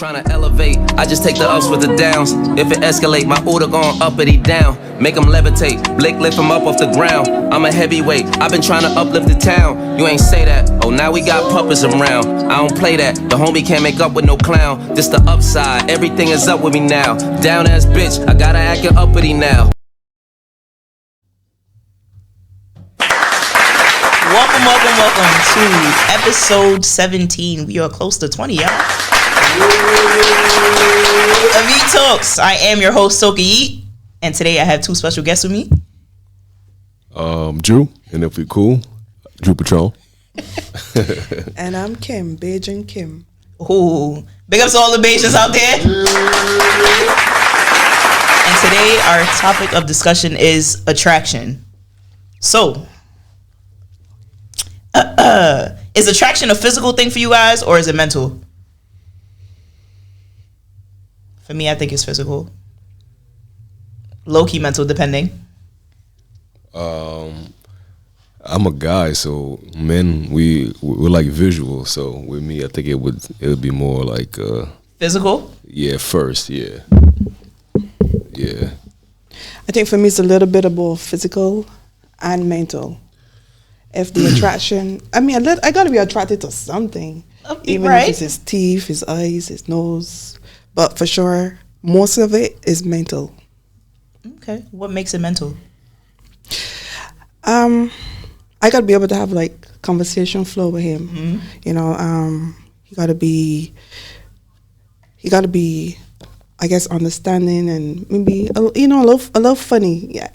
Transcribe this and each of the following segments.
trying to elevate, I just take the ups with the downs. If it escalate, my order gon' uppity down. Make them levitate, Blake lift them up off the ground. I'm a heavyweight, I've been trying to uplift the town. You ain't say that, oh now we got puppets around. I don't play that, the homie can't make up with no clown. This the upside, everything is up with me now. Down ass bitch, I gotta act it uppity now. Welcome to episode 17. We are close to 20, y'all. Of Yeet Talks. I am your host, Soka Yeet, and today I have two special guests with me. Drew, and if we cool, Drew Patron. And I'm Kim, Beijing Kim. Ooh, big ups to all the Beijians out there. And today our topic of discussion is attraction. So, is attraction a physical thing for you guys, or is it mental? For me, I think it's physical. Low-key mental, depending. I'm a guy, so men, we're like visual. So with me, I think it would be more like Physical? Yeah, first, yeah. I think for me it's a little bit of both physical and mental. If the attraction, I gotta be attracted to something, even right. if it's his teeth, his eyes, his nose. But for sure, most of it is mental. Okay. What makes it mental? I gotta be able to have like conversation flow with him. Mm-hmm. You know, he gotta be, I guess, understanding and maybe a little funny. Yeah.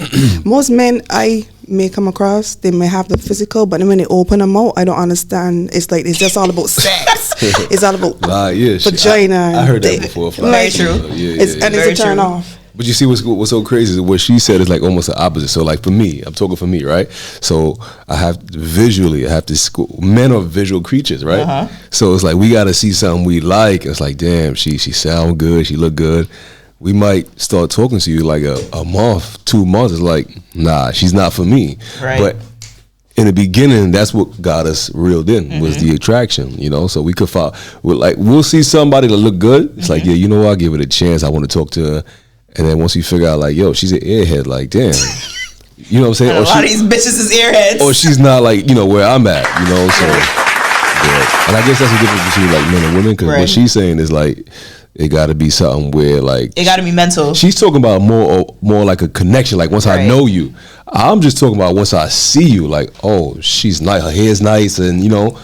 Most men I may come across, they may have the physical, but then when they open them out, I don't understand. It's like it's just all about sex. It's all about vagina. I heard that before. Very true. And it's a turn off. But you see what's so crazy is what she said is like almost the opposite. So like for me, I'm talking for me, right? So I have to men are visual creatures, right? Uh-huh. So it's like we got to see something we like. It's like, damn, she sound good, she look good. We might start talking to you like a month, 2 months. It's like, nah, she's not for me. Right. But in the beginning, that's what got us reeled in, was the attraction, you know? So we could we'll see somebody that look good. It's like, yeah, you know what? I'll give it a chance. I want to talk to her. And then once we figure out, like, yo, she's an airhead, like, damn. You know what I'm saying? A lot of these bitches is airheads. Or she's not, like, you know, where I'm at, you know? So, yeah. And I guess that's the difference between, like, men and women. Because what she's saying is, like, it got to be something where, like... It got to be mental. She's talking about more like a connection. Like, once I know you. I'm just talking about once I see you, like, oh, she's nice. Her hair's nice. And, you know...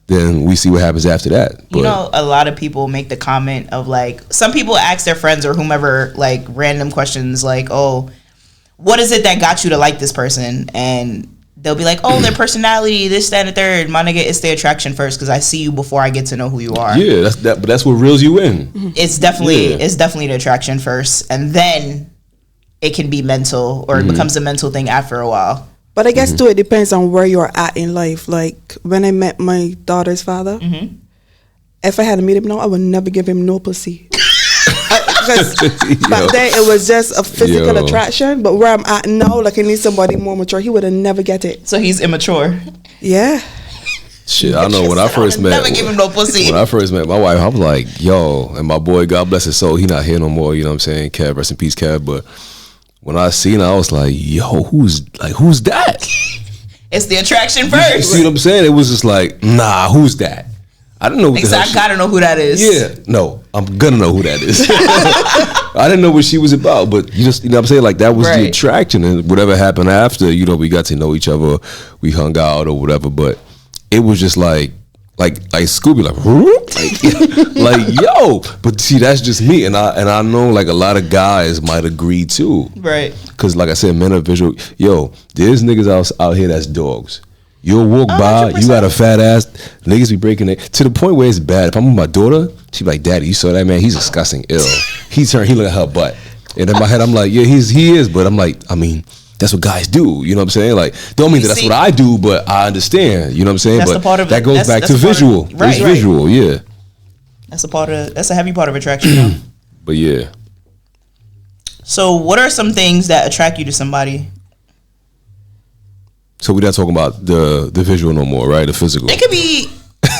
Then we see what happens after that. But, you know, a lot of people make the comment of like, some people ask their friends or whomever like random questions like, oh, what is it that got you to like this person? And they'll be like, oh, their personality, this, that, and the third. My nigga, it's the attraction first because I see you before I get to know who you are. Yeah, but that's what reels you in. It's definitely the attraction first, and then it can be mental, or it becomes a mental thing after a while. But I guess too, it depends on where you're at in life. Like when I met my daughter's father, if I had to meet him now, I would never give him no pussy. Because back then it was just a physical attraction. But where I'm at now, like I need somebody more mature. He would have never get it. So he's immature. Yeah. Shit, I know when I first met. Never give him no pussy. When I first met my wife, I was like, yo, and my boy, God bless his soul, he not here no more. You know what I'm saying? Kev, rest in peace, Kev. But when I seen her, I was like, yo, who's that? It's the attraction first. You see what I'm saying? It was just like, nah, who's that? I didn't know what the hell I gotta know who that is. Yeah, no, I'm gonna know who that is. I didn't know what she was about, but you know what I'm saying? Like, that was the attraction, and whatever happened after, you know, we got to know each other, we hung out or whatever, but it was just like Scooby, like yo. But see, that's just me, and I know like a lot of guys might agree too, right? Because like I said, men are visual. Yo, there's niggas out here that's dogs. You'll walk by, 100%. You got a fat ass, niggas be breaking it to the point where it's bad. If I'm with my daughter, she be like, Daddy, you saw that man? He's disgusting, ill. He look at her butt, and in my head I'm like, yeah, he is, but I'm like, I mean, that's what guys do, you know what I'm saying? Like, don't mean that's what I do, but I understand, you know what I'm saying? But that goes back to visual. It's visual, yeah. That's a heavy part of attraction. But yeah. So what are some things that attract you to somebody? So we're not talking about the visual no more, right? The physical. It could be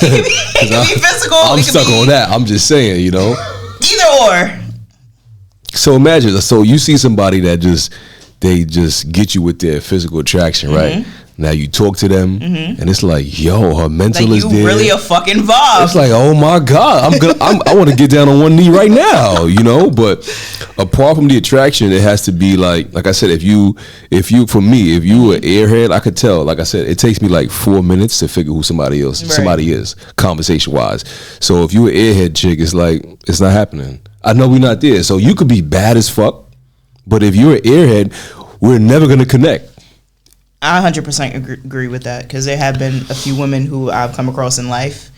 physical. I'm stuck on that. I'm just saying, you know. Either or. So imagine, so you see somebody that they just get you with their physical attraction, right? Now you talk to them, and it's like, yo, her mental Like is you there. really a fucking vibe. It's like, oh my god, I want to get down on one knee right now, you know. But apart from the attraction, it has to be like I said, if you for me, if you an airhead, I could tell. Like I said, it takes me like 4 minutes to figure who somebody is, conversation wise. So if you an airhead chick, it's like it's not happening. I know we're not there. So you could be bad as fuck, but if you're an airhead, we're never gonna connect. I 100% agree with that, because there have been a few women who I've come across in life.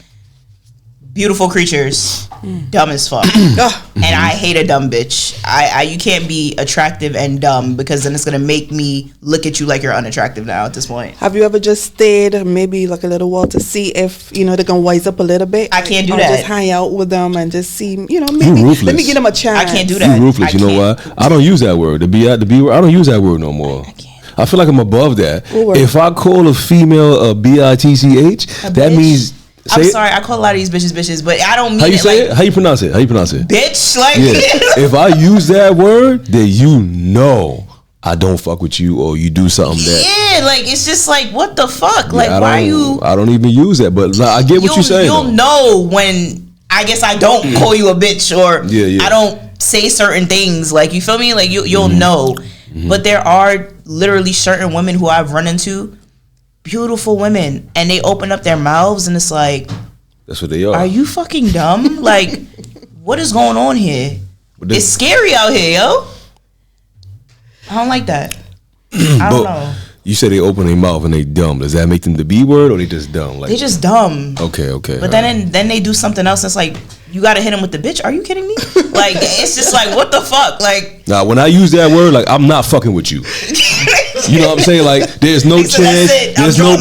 Beautiful creatures, dumb as fuck. And I hate a dumb bitch. You can't be attractive and dumb, because then it's going to make me look at you like you're unattractive now at this point. Have you ever just stayed maybe like a little while to see if, you know, they can wise up a little bit? I can't do or that. Just hang out with them and just see, you know, maybe let me give them a chance. I can't do that. You ruthless. You know why? I don't use that word. The B word. I don't use that word no more. I feel like I'm above that. If I call a female a bitch, that means. I'm sorry, I call a lot of these bitches, but I don't mean how you it say like, it? How you pronounce it? Bitch, like. Yeah. If I use that word, then you know I don't fuck with you, or you do something that. Yeah, like it's just like, what the fuck? Like, why you? I don't even use that, but I get what you're saying. You'll know when I guess I don't call you a bitch, or I don't say certain things. Like, you feel me? Like you'll know. But there are literally certain women who I've run into, beautiful women, and they open up their mouths and it's like, that's what they are. Are you fucking dumb? Like, what is going on here? It's scary out here, yo. I don't like that. I don't know. You said they open their mouth and they dumb. Does that make them the B word, or they just dumb? Like, they just dumb. Okay. But then they do something else that's like, you gotta hit them with the bitch. Are you kidding me? Like, it's just like, what the fuck? Like, now when I use that word, like, I'm not fucking with you. You know what I'm saying? Like, there's no chance. There's no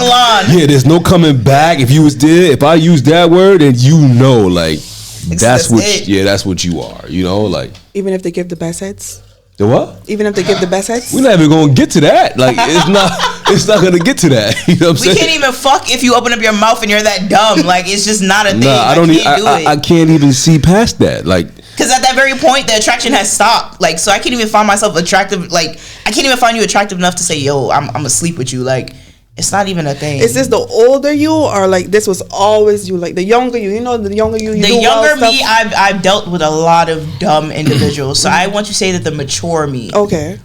there's no coming back. If you was there, if I use that word, then you know, like, that's what you are. You know, like, even if they give the best heads. The what? Even if they give the best heads? We're not even gonna get to that. Like, it's not gonna get to that. You know what I'm saying? We can't even fuck if you open up your mouth and you're that dumb. Like, it's just not a thing. I can't even see past that. Like, because at that very point, the attraction has stopped. Like, so I can't even find myself attractive. Like, I can't even find you attractive enough to say, yo, I'm gonna sleep with you. Like, it's not even a thing. Is this the older you, or like this was always you? Like the younger you, the younger you. The younger me, I've dealt with a lot of dumb individuals. So I want to say that the mature me. Okay.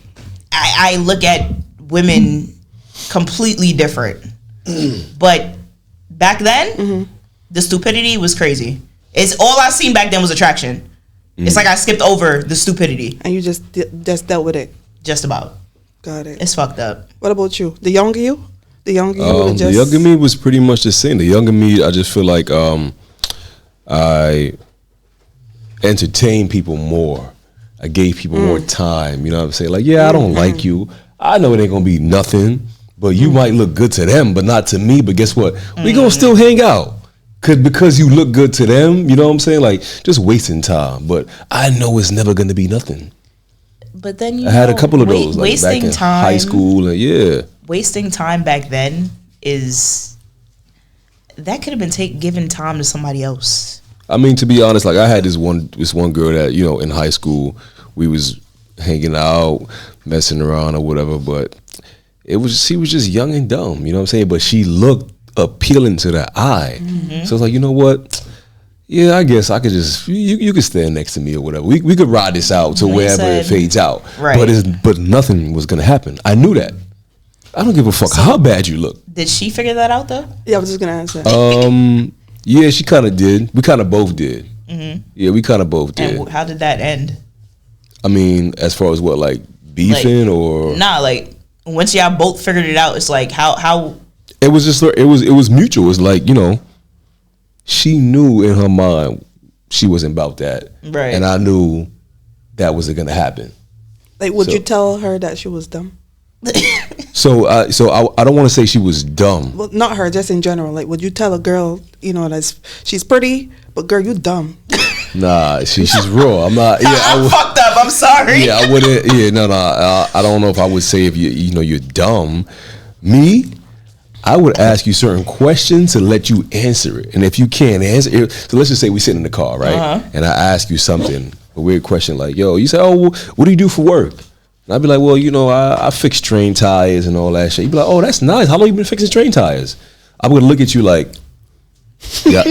I look at women completely different. But back then, the stupidity was crazy. It's all I seen back then was attraction. It's like I skipped over the stupidity. And you just dealt with it. Just about. Got it. It's fucked up. What about you? The younger you? The younger you the younger me was pretty much the same. The younger me, I just feel like I entertained people more. I gave people more time. You know what I'm saying? Like, I don't like you. I know it ain't gonna be nothing, but you might look good to them, but not to me. But guess what? We gonna still hang out. Because you look good to them. You know what I'm saying? Like, just wasting time. But I know it's never gonna be nothing. But then I had a couple of those, like, back in time, high school, and wasting time back then that could have been given time to somebody else. I mean, to be honest, like, I had this one girl that, you know, in high school, we was hanging out, messing around or whatever, but she was just young and dumb, you know what I'm saying? But she looked appealing to the eye. So it's like, you know what? Yeah, I guess I could just, you could stand next to me or whatever. We could ride this out to wherever it fades out. Right. But nothing was gonna happen. I knew that. I don't give a fuck how bad you look. Did she figure that out though? Yeah, I was just gonna answer. Yeah, she kind of did. We kind of both did. Yeah, we kind of both did. And how did that end? I mean, as far as what, like beefing, like, or like once y'all both figured it out, it's like how it was just it was mutual. It's like, you know, she knew in her mind she wasn't about that, right? And I knew that wasn't gonna happen. Like, would you tell her that she was dumb? So I don't want to say she was dumb. Well, not her, just in general. Like, would you tell a girl, you know, she's pretty, but girl, you dumb? Nah, she's raw. I'm not. I'm fucked up. I'm sorry. Yeah, I wouldn't. Yeah, no. I don't know if I would say if you're dumb. Me, I would ask you certain questions to let you answer it. And if you can't answer it, so let's just say we sit in the car, right? And I ask you something, a weird question like, yo, you say, oh, well, what do you do for work? And I'd be like, well, you know, I fix train tires and all that shit. You'd be like, oh, that's nice. How long you been fixing train tires? I'm going to look at you like, yeah,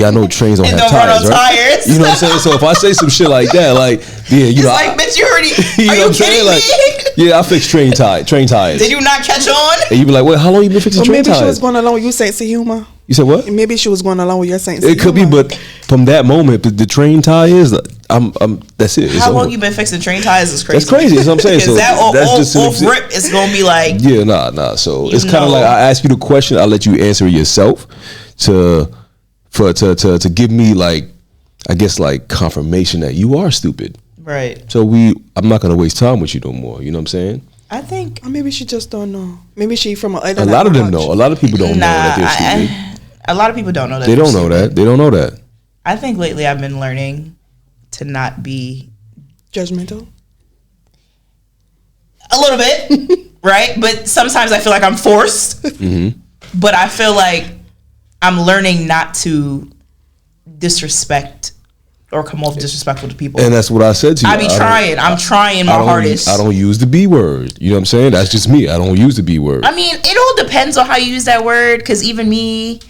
I know trains don't have tires, right? Tires. You know what I'm saying? So if I say some shit like that, like, yeah, you know, like, bitch, you already, you are know you what I'm saying? kidding Like, me? yeah, I fix train tires. Did you not catch on? And you'd be like, well, how long you been fixing Or train maybe tires? she was going along with your sense of humor. You said what? Maybe she was going along with your sense of It could be, humor. but from that moment, the train tires, that's it. It's How long over. you been fixing train tires is crazy. That's crazy. That's what I'm saying. So that that's just off rip is gonna be like, yeah, nah. So it's kind of know. like I ask you the question, I let you answer it yourself to give me like, I guess like confirmation that you are stupid. right. So I'm not gonna waste time with you no more. You know what I'm saying? I think Or maybe she just don't know. Maybe she from an A lot of them know. A lot of people don't know that they're stupid. a lot of people don't know that. They they're don't know stupid. that. They don't know that. I think lately I've been learning to not be Judgmental. a little bit, right? But sometimes I feel like I'm forced. But I feel like I'm learning not to disrespect or come off disrespectful to people. And that's what I said to you. I be trying. I'm trying my hardest. I don't use the B word. You know what I'm saying? That's just me. I don't use the B word. I mean, it all depends on how you use that word. Because even me,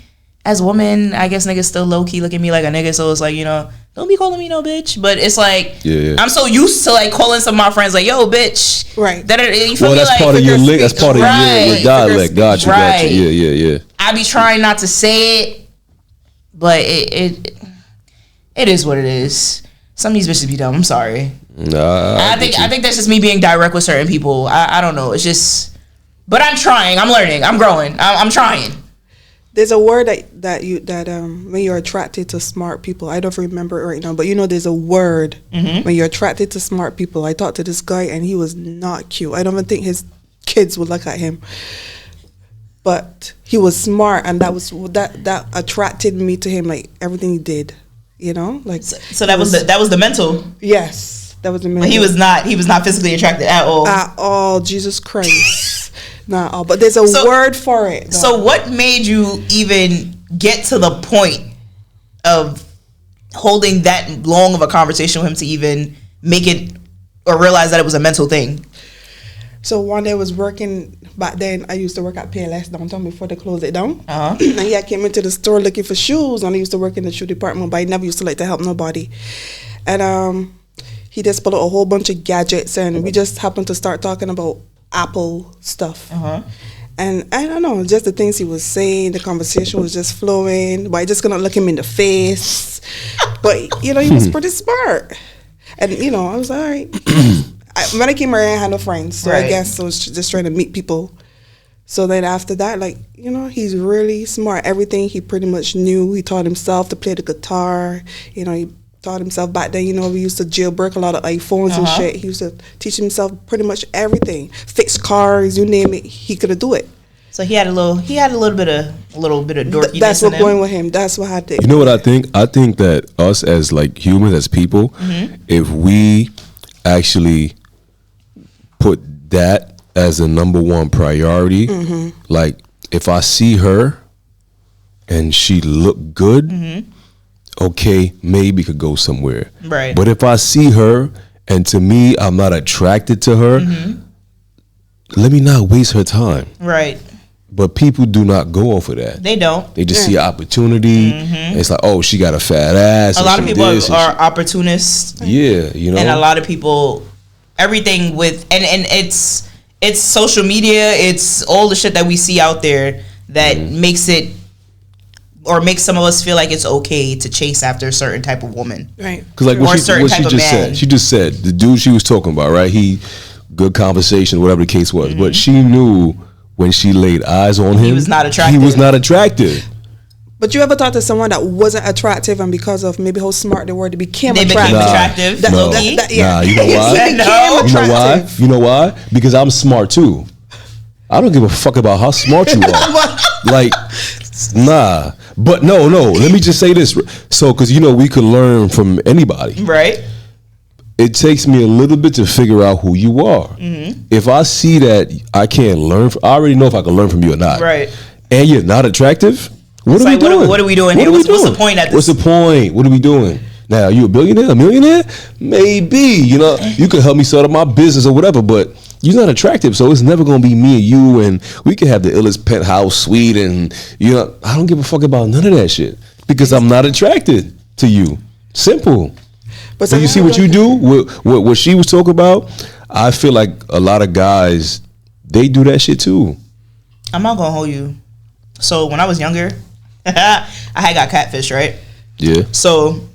as a woman, I guess niggas still low key look at me like a nigga. So it's like, you know, don't be calling me no bitch. But it's like, Yeah. I'm so used to like calling some of my friends like, yo, bitch. Right. You feel Well, me? that's Like, part of your link. That's part of Right. your dialect. Gotcha. Right. Yeah. I be trying not to say it, but it is what it is. Some of these bitches be dumb. I'm sorry. Nah, I think that's just me being direct with certain people. I don't know. It's just, but I'm trying. I'm learning. I'm growing. I'm trying. There's a word that when you're attracted to smart people, I don't remember it right now, but you know there's a word when you're attracted to smart people. I talked to this guy and he was not cute. I don't even think his kids would look at him. But he was smart, and that attracted me to him, like everything he did, you know, like. So that was the mental. Yes, that was the. But he was not physically attracted at all. At all, Jesus Christ, not all. But there's a word for it. Though. So what made you even get to the point of holding that long of a conversation with him to even make it or realize that it was a mental thing? So one day I was working, back then I used to work at PLS downtown before they closed it down. Uh-huh. And I came into the store looking for shoes, and I used to work in the shoe department, but I never used to like to help nobody. And he just pulled out a whole bunch of gadgets, and we just happened to start talking about Apple stuff. Uh-huh. And I don't know, just the things he was saying, the conversation was just flowing, but I just couldn't look him in the face. But, you know, he was pretty smart. And, you know, I was like, all right. When I came here, I had no friends, so Right. I guess I was just trying to meet people. So then after that, like, you know, he's really smart. Everything he pretty much knew. He taught himself to play the guitar. You know, he taught himself back then, you know, we used to jailbreak a lot of iPhones and shit. He used to teach himself pretty much everything. Fix cars, you name it, he could do it. So he had a little bit of dorkiness. That's what in him. going with him. That's what I did. You know what I think? I think that us as like humans, as people, if we actually put that as the number one priority, like if I see her and she look good, okay, maybe could go somewhere. Right. But if I see her and to me I'm not attracted to her, let me not waste her time. Right. But people do not go off of that. They don't. They just see opportunity. And it's like, oh, she got a fat ass. A lot of people are opportunists. Yeah, you know. And a lot of people, everything with, and it's social media, it's all the shit that we see out there that makes it, or makes some of us feel like it's okay to chase after a certain type of woman. Right. Because like Or a certain type of man. she just said, the dude she was talking about, right? He, good conversation, whatever the case was. But she knew when she laid eyes on him, He was not attractive. He was not attractive. But you ever talk to someone that wasn't attractive, and because of maybe how smart they were, they became They attractive? became attractive. That- No. that- yeah. Nah, you know why? He said no. You know why? Attractive. You know why? Because I'm smart too. I don't give a fuck about how smart you are. Like, nah. But no. Let me just say this. So, because you know we could learn from anybody. Right. It takes me a little bit to figure out who you are. If I see that I can't learn, I already know if I can learn from you or not. Right. and you're not attractive, what It's are we like, doing? what are we doing here? What's the point at this? What's the point? What are we doing? Now, are you a billionaire, a millionaire? Maybe, you know, you could help me start up my business or whatever, but you're not attractive, so it's never gonna be me and you, and we can have the illest penthouse suite, and you know, I don't give a fuck about none of that shit because I'm not attracted to you. Simple. But you see what you do, what she was talking about. I feel like a lot of guys, they do that shit too. I'm not gonna hold you. So when I was younger, I had got catfish, right? Yeah. So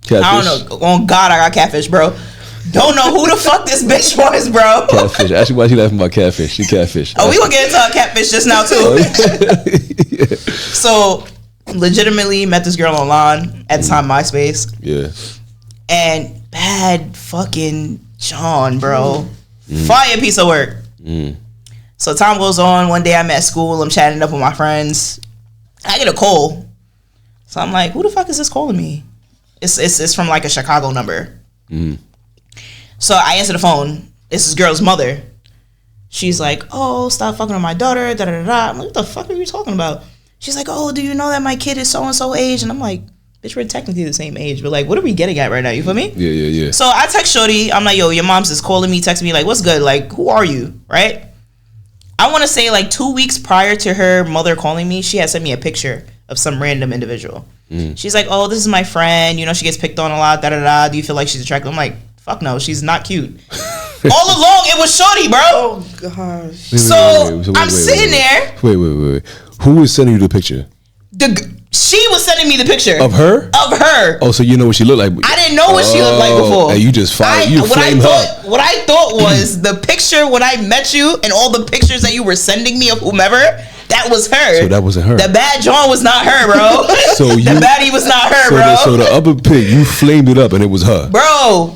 catfish. I don't know. On God, I got catfish, bro. Don't know who the fuck this bitch was, bro. Catfish. Actually, why she laughing about catfish? She catfish. Oh, we gonna get into catfish just now too. Yeah. So legitimately met this girl online at the time, MySpace. Yeah. And bad fucking John, bro. Fire piece of work. So time goes on. One day I'm at school. I'm chatting up with my friends. I get a call. So I'm like, who the fuck is this calling me? It's from like a Chicago number. So I answer the phone. It's this girl's mother. She's like, oh, stop fucking with my daughter. Da da da. I'm like, what the fuck are you talking about? She's like, oh, do you know that my kid is so and so age? And I'm like, bitch, we're technically the same age, but like, what are we getting at right now? You feel me? Yeah. So I text Shorty. I'm like, yo, your mom's just calling me, texting me, like, what's good? Like, who are you? Right? I want to say like 2 weeks prior to her mother calling me, she had sent me a picture of some random individual. She's like, oh, this is my friend. You know, she gets picked on a lot. Da da da. Do you feel like she's attractive? I'm like, fuck no, she's not cute. All along, it was Shorty, bro. Oh gosh. So I'm sitting there. Wait. Who was sending you the picture? She was sending me the picture of her. Oh, so you know what she looked like? I didn't know what she looked like before. And you just fired. What I thought was the picture when I met you and all the pictures that you were sending me of whomever. That was her. So that wasn't her. The bad John was not her, bro. So the baddie was not her, bro. So the upper pic, you flamed it up and it was her, bro.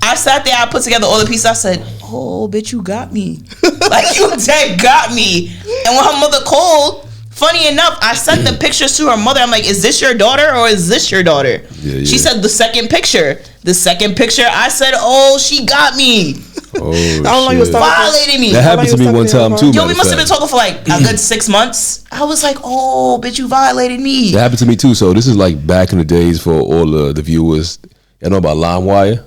I sat there, I put together all the pieces. I said, oh, bitch, you got me. Like, you dead got me. And when her mother called, funny enough, I sent the pictures to her mother. I'm like, is this your daughter or is this your daughter? Yeah. She said the second picture. The second picture, I said, oh, she got me. Oh, how long you was violating me? That happened to me one time too. Yo, we must have been talking for like a good 6 months. I was like, oh, bitch, you violated me. That happened to me too. So this is like back in the days for all the viewers. You know about LimeWire?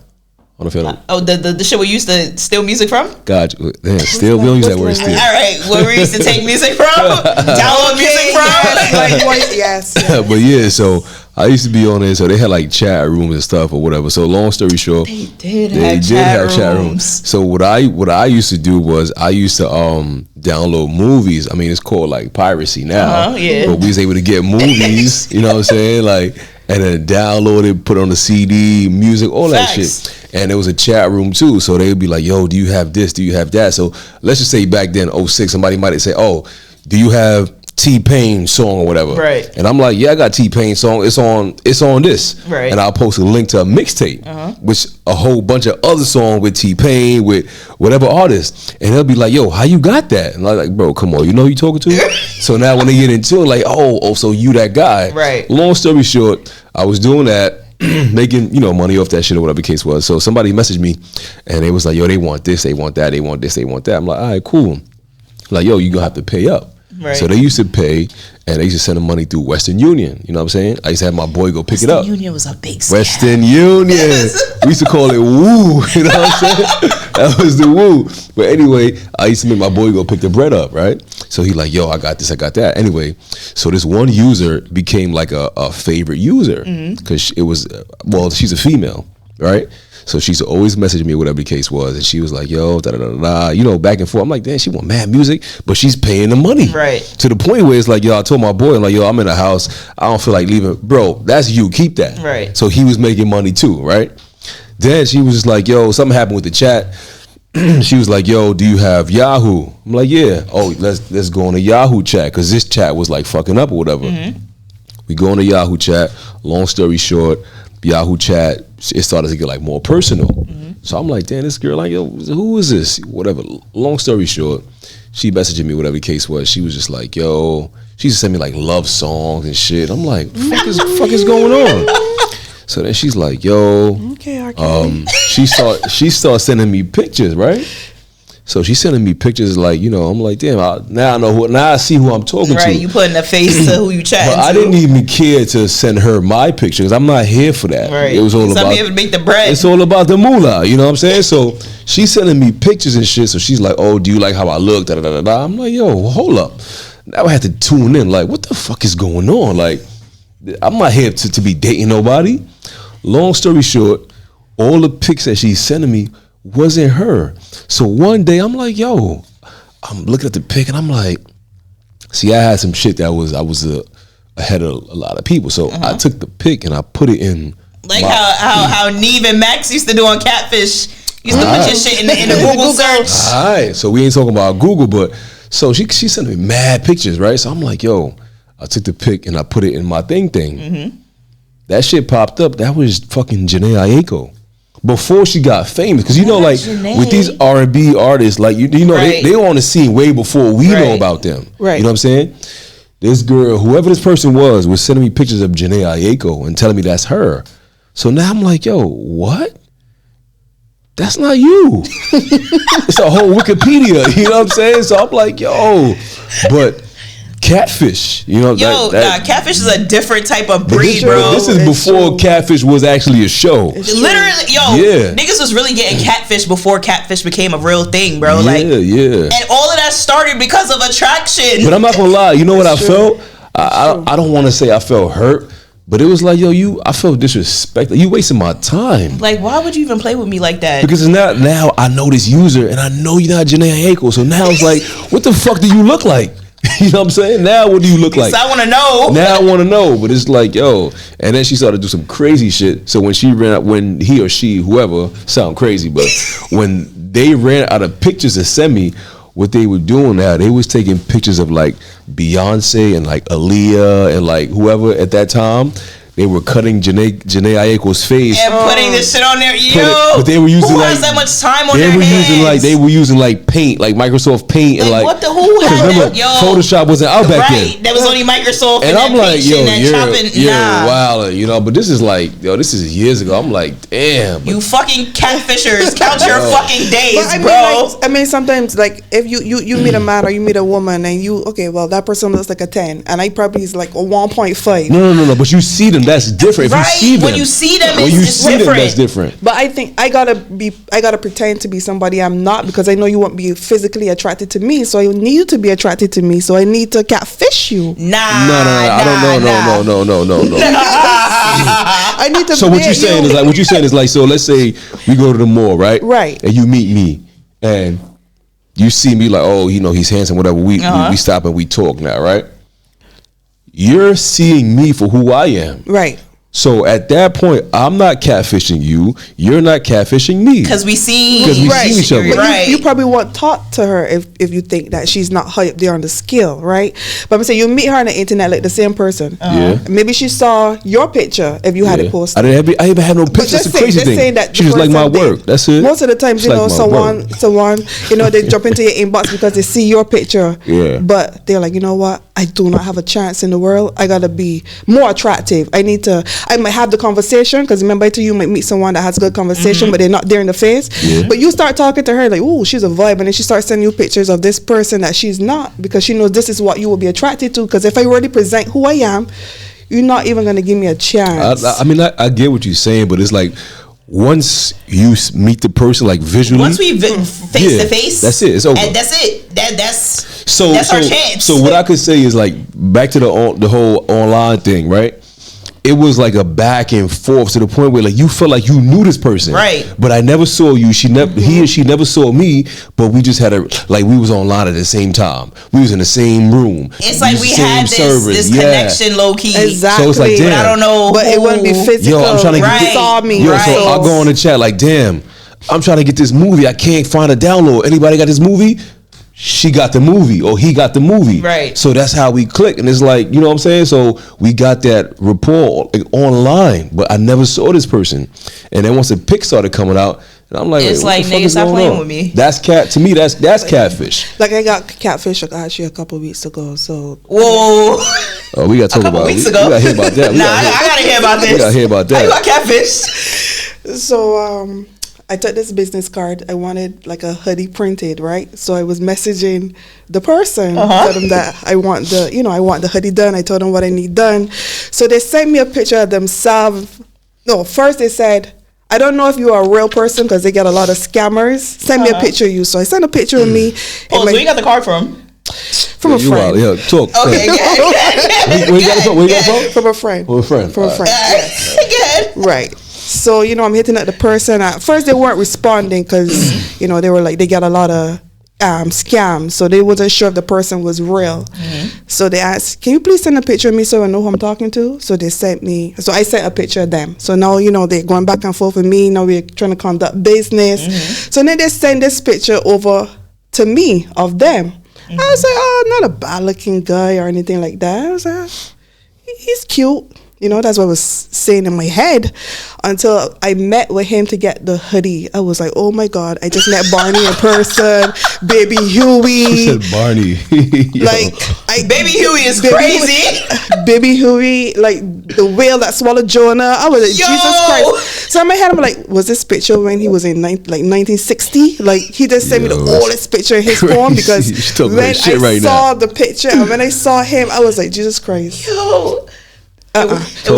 I don't know if you know. The shit we used to steal music from? God, damn, steal. We don't use that word steal. All right, where we used to take music from, download music from. Like, yes. But yeah, so I used to be on there, so they had like chat rooms and stuff or whatever. So long story short, they did have chat rooms. So what I used to do was I used to download movies. I mean, it's called like piracy now, yeah. But we was able to get movies. You know what I'm saying? Like, and then download it, put on the CD, music, all that shit. And there was a chat room too, so they would be like, "Yo, do you have this? Do you have that?" So let's just say back then, 06, somebody might say, "Oh, do you have T-Pain song or whatever?" Right. And I'm like, "Yeah, I got T-Pain song. It's on this." Right. And I'll post a link to a mixtape, which a whole bunch of other songs with T-Pain with whatever artist, and they'll be like, "Yo, how you got that?" And I'm like, "Bro, come on, you know who you talking to?" So now when they get into it, like, "Oh, so you that guy?" Right. Long story short, I was doing that. Making money off that shit or whatever the case was. So somebody messaged me and they was like, yo, they want this, they want that, they want this, they want that. I'm like, all right, cool. Like, yo, you gonna have to pay up. Right. So they used to pay and they used to send the money through Western Union. You know what I'm saying? I used to have my boy go pick it up. Western Union was a big scam. Western Union. We used to call it woo. You know what I'm saying? That was the woo. But anyway, I used to make my boy go pick the bread up, right? So he like, yo, I got this, I got that. Anyway, so this one user became like a favorite user because it was, she's a female, right? So she used to always message me, whatever the case was, and she was like, yo, da-da-da-da, back and forth. I'm like, damn, she want mad music, but she's paying the money. Right. To the point where it's like, yo, I told my boy, I'm like, yo, I'm in the house, I don't feel like leaving. Bro, that's you, keep that. Right. So he was making money too, right? Then she was just like, yo, something happened with the chat. She was like, yo, do you have Yahoo? I'm like, yeah. Oh, let's go on a Yahoo chat, because this chat was like fucking up or whatever. We go on a Yahoo chat. Long story short, Yahoo chat, it started to get like more personal. So I'm like, damn, this girl, like, yo, who is this? Whatever. Long story short, she messaging me, whatever the case was. She was just like, yo, she just sent me like love songs and shit. I'm like, fuck is going on? So then she's like, yo, she started sending me pictures, right? So she's sending me pictures like, you know, I'm like, damn, now I know now I see who I'm talking to. Right, you putting a face to who you chatting But I to. didn't even care to send her my picture because I'm not here for that. Right. It was all Some about people make the bread. It's all about the moolah, you know what I'm saying? So she's sending me pictures and shit. So she's like, oh, do you like how I look? Da, da, da, da, da. I'm like, yo, hold up. Now I had to tune in. Like, what the fuck is going on? Like, I'm not here to be dating nobody. Long story short, all the pics that she's sending me wasn't her. So one day I'm like, yo, I'm looking at the pic and I'm like, see, I had some shit that I was ahead of a lot of people. So I took the pic and I put it in. Like how Neve and Max used to do on Catfish. Used to put your shit in the Google search. All right, so we ain't talking about Google, but so she sent me mad pictures, right? So I'm like, yo, I took the pic and I put it in my thing. That shit popped up. That was fucking Janae Aiko. Before she got famous, because you know, like Janae. with these R&B artists, like you know, Right. they on the scene way before we know Right. about them. Right. You know what I'm saying? This girl, whoever this person was sending me pictures of Janae Aiko and telling me that's her. So now I'm like, yo, what? That's not you. It's a whole Wikipedia. You know what I'm saying? So I'm like, yo, but Catfish, you know, Yo, Catfish is a different type of breed, this, bro. This is before Catfish was actually a show. Literally, yo, Yeah. niggas was really getting Catfish before Catfish became a real thing, bro. Like, yeah. and all of that started because of attraction. But I'm not gonna lie, you know what I felt? I don't want to say I felt hurt, but it was like, yo, I felt disrespected. You wasting my time. Like, why would you even play with me like that? Because it's not now I know this user and I know you're not Janae Aiko. So now it's like, what the fuck do you look like? You know what I'm saying? Now what do you look like? So I want to know. Now I want to know, but it's like, yo, and then she started to do some crazy shit. So when he or she, whoever, sound crazy, but when they ran out of pictures to send me, what they were doing now, they was taking pictures of like Beyonce and like Aaliyah and like whoever at that time. They were cutting Janae Aiko's face And putting this shit on there, but they were using who like has that much time on they their were hands? using like paint, like Microsoft Paint, and like what the who because had remember that? Yo, Photoshop wasn't out back right? then. That was only Microsoft And I'm like, yo, you're nah. wild, you know. But this is like, yo, this is years ago. I'm like, damn. You fucking catfishers, count your fucking days, But bro. I mean, sometimes like if you meet a man or you meet a woman and well, that person looks like a 10 and I probably is like a 1.5. No. But you see them, that's different. Right. If you see them, When you see them, when it's you just see them, different. that's different. But I think I gotta pretend to be somebody I'm not because I know you won't be physically attracted to me. So I need you to be attracted to me. So I need to catfish you. Nah. I don't know. No. I need to. So what date you're saying is like, so let's say we go to the mall, right? Right. And you meet me, and you see me like, oh, you know, he's handsome, whatever. We stop and we talk now, right? You're seeing me for who I am. Right. So at that point, I'm not catfishing you. You're not catfishing me. Because we see each other. But Right. you probably won't talk to her if you think that she's not high up there on the scale, right? But I'm saying you meet her on the internet like the same person. Yeah. Maybe she saw your picture if you had it posted. I even had no pictures. That's the crazy thing. That She just like my work. That's it. Most of the times, She you know, like my someone, you know, they jump into your inbox because they see your picture. Yeah. But they're like, you know what? I do not have a chance in the world. I gotta be more attractive. I might have the conversation because remember, you might meet someone that has good conversation, but they're not there in the face. Yeah. But you start talking to her like, oh, she's a vibe, and then she starts sending you pictures of this person that she's not because she knows this is what you will be attracted to. Because if I already present who I am, you're not even gonna give me a chance. I mean, I get what you're saying, but it's like once you meet the person, like visually, once we face to face, that's it. It's over. And that's it. That's our chance. So what I could say is like back to the whole online thing, right? It was like a back and forth to the point where like you felt like you knew this person, right? But I never saw you. He or she never saw me. But we just had we was online at the same time. We was in the same room. It's like we had this connection low key. Exactly. So it's like, damn. But I don't know. But it wouldn't be physical. Yo, I'm trying to get You saw me. Yo, right. so I go on the chat like, damn, I'm trying to get this movie. I can't find a download. Anybody got this movie? She got the movie or he got the movie. Right. So that's how we click. And it's like, you know what I'm saying? So we got that rapport like, online, but I never saw this person. And then once the pic started coming out, and I'm like, it's like, nigga, stop playing with me. That's that's catfish. Like I got catfish actually a couple weeks ago. So whoa. Oh, we got to talk about it. We got to hear about that. I got to hear about this. We got to hear about that. How you got catfish? So I took this business card. I wanted like a hoodie printed, right? So I was messaging the person, tell them that I want the hoodie done. I told them what I need done. So they sent me a picture of themselves. No, first they said, I don't know if you are a real person because they get a lot of scammers. Send me a picture of you. So I sent a picture of me. Oh, so you got the card from? From a friend. Yeah, talk. Okay, good. Where you got the phone? From a friend. From a friend. From a friend. Yes. Good. Right. So, I'm hitting at the person. At first, they weren't responding because, they were like, they got a lot of scams. So they wasn't sure if the person was real. So they asked, can you please send a picture of me so I know who I'm talking to? So they sent me. So I sent a picture of them. So now, they're going back and forth with me. Now we're trying to conduct business. So then they send this picture over to me of them. I was like, oh, not a bad looking guy or anything like that. I was like, he's cute. That's what I was saying in my head until I met with him to get the hoodie. I was like, oh my God, I just met Barney in person, Baby Huey. Who said Barney? Baby Huey is crazy. Baby Huey, like the whale that swallowed Jonah. I was like, Jesus Christ. So in my head, I'm like, was this picture when he was in 1960? Like he just sent me the oldest picture in his phone because when I saw the picture and when I saw him, I was like, Jesus Christ. Yo. It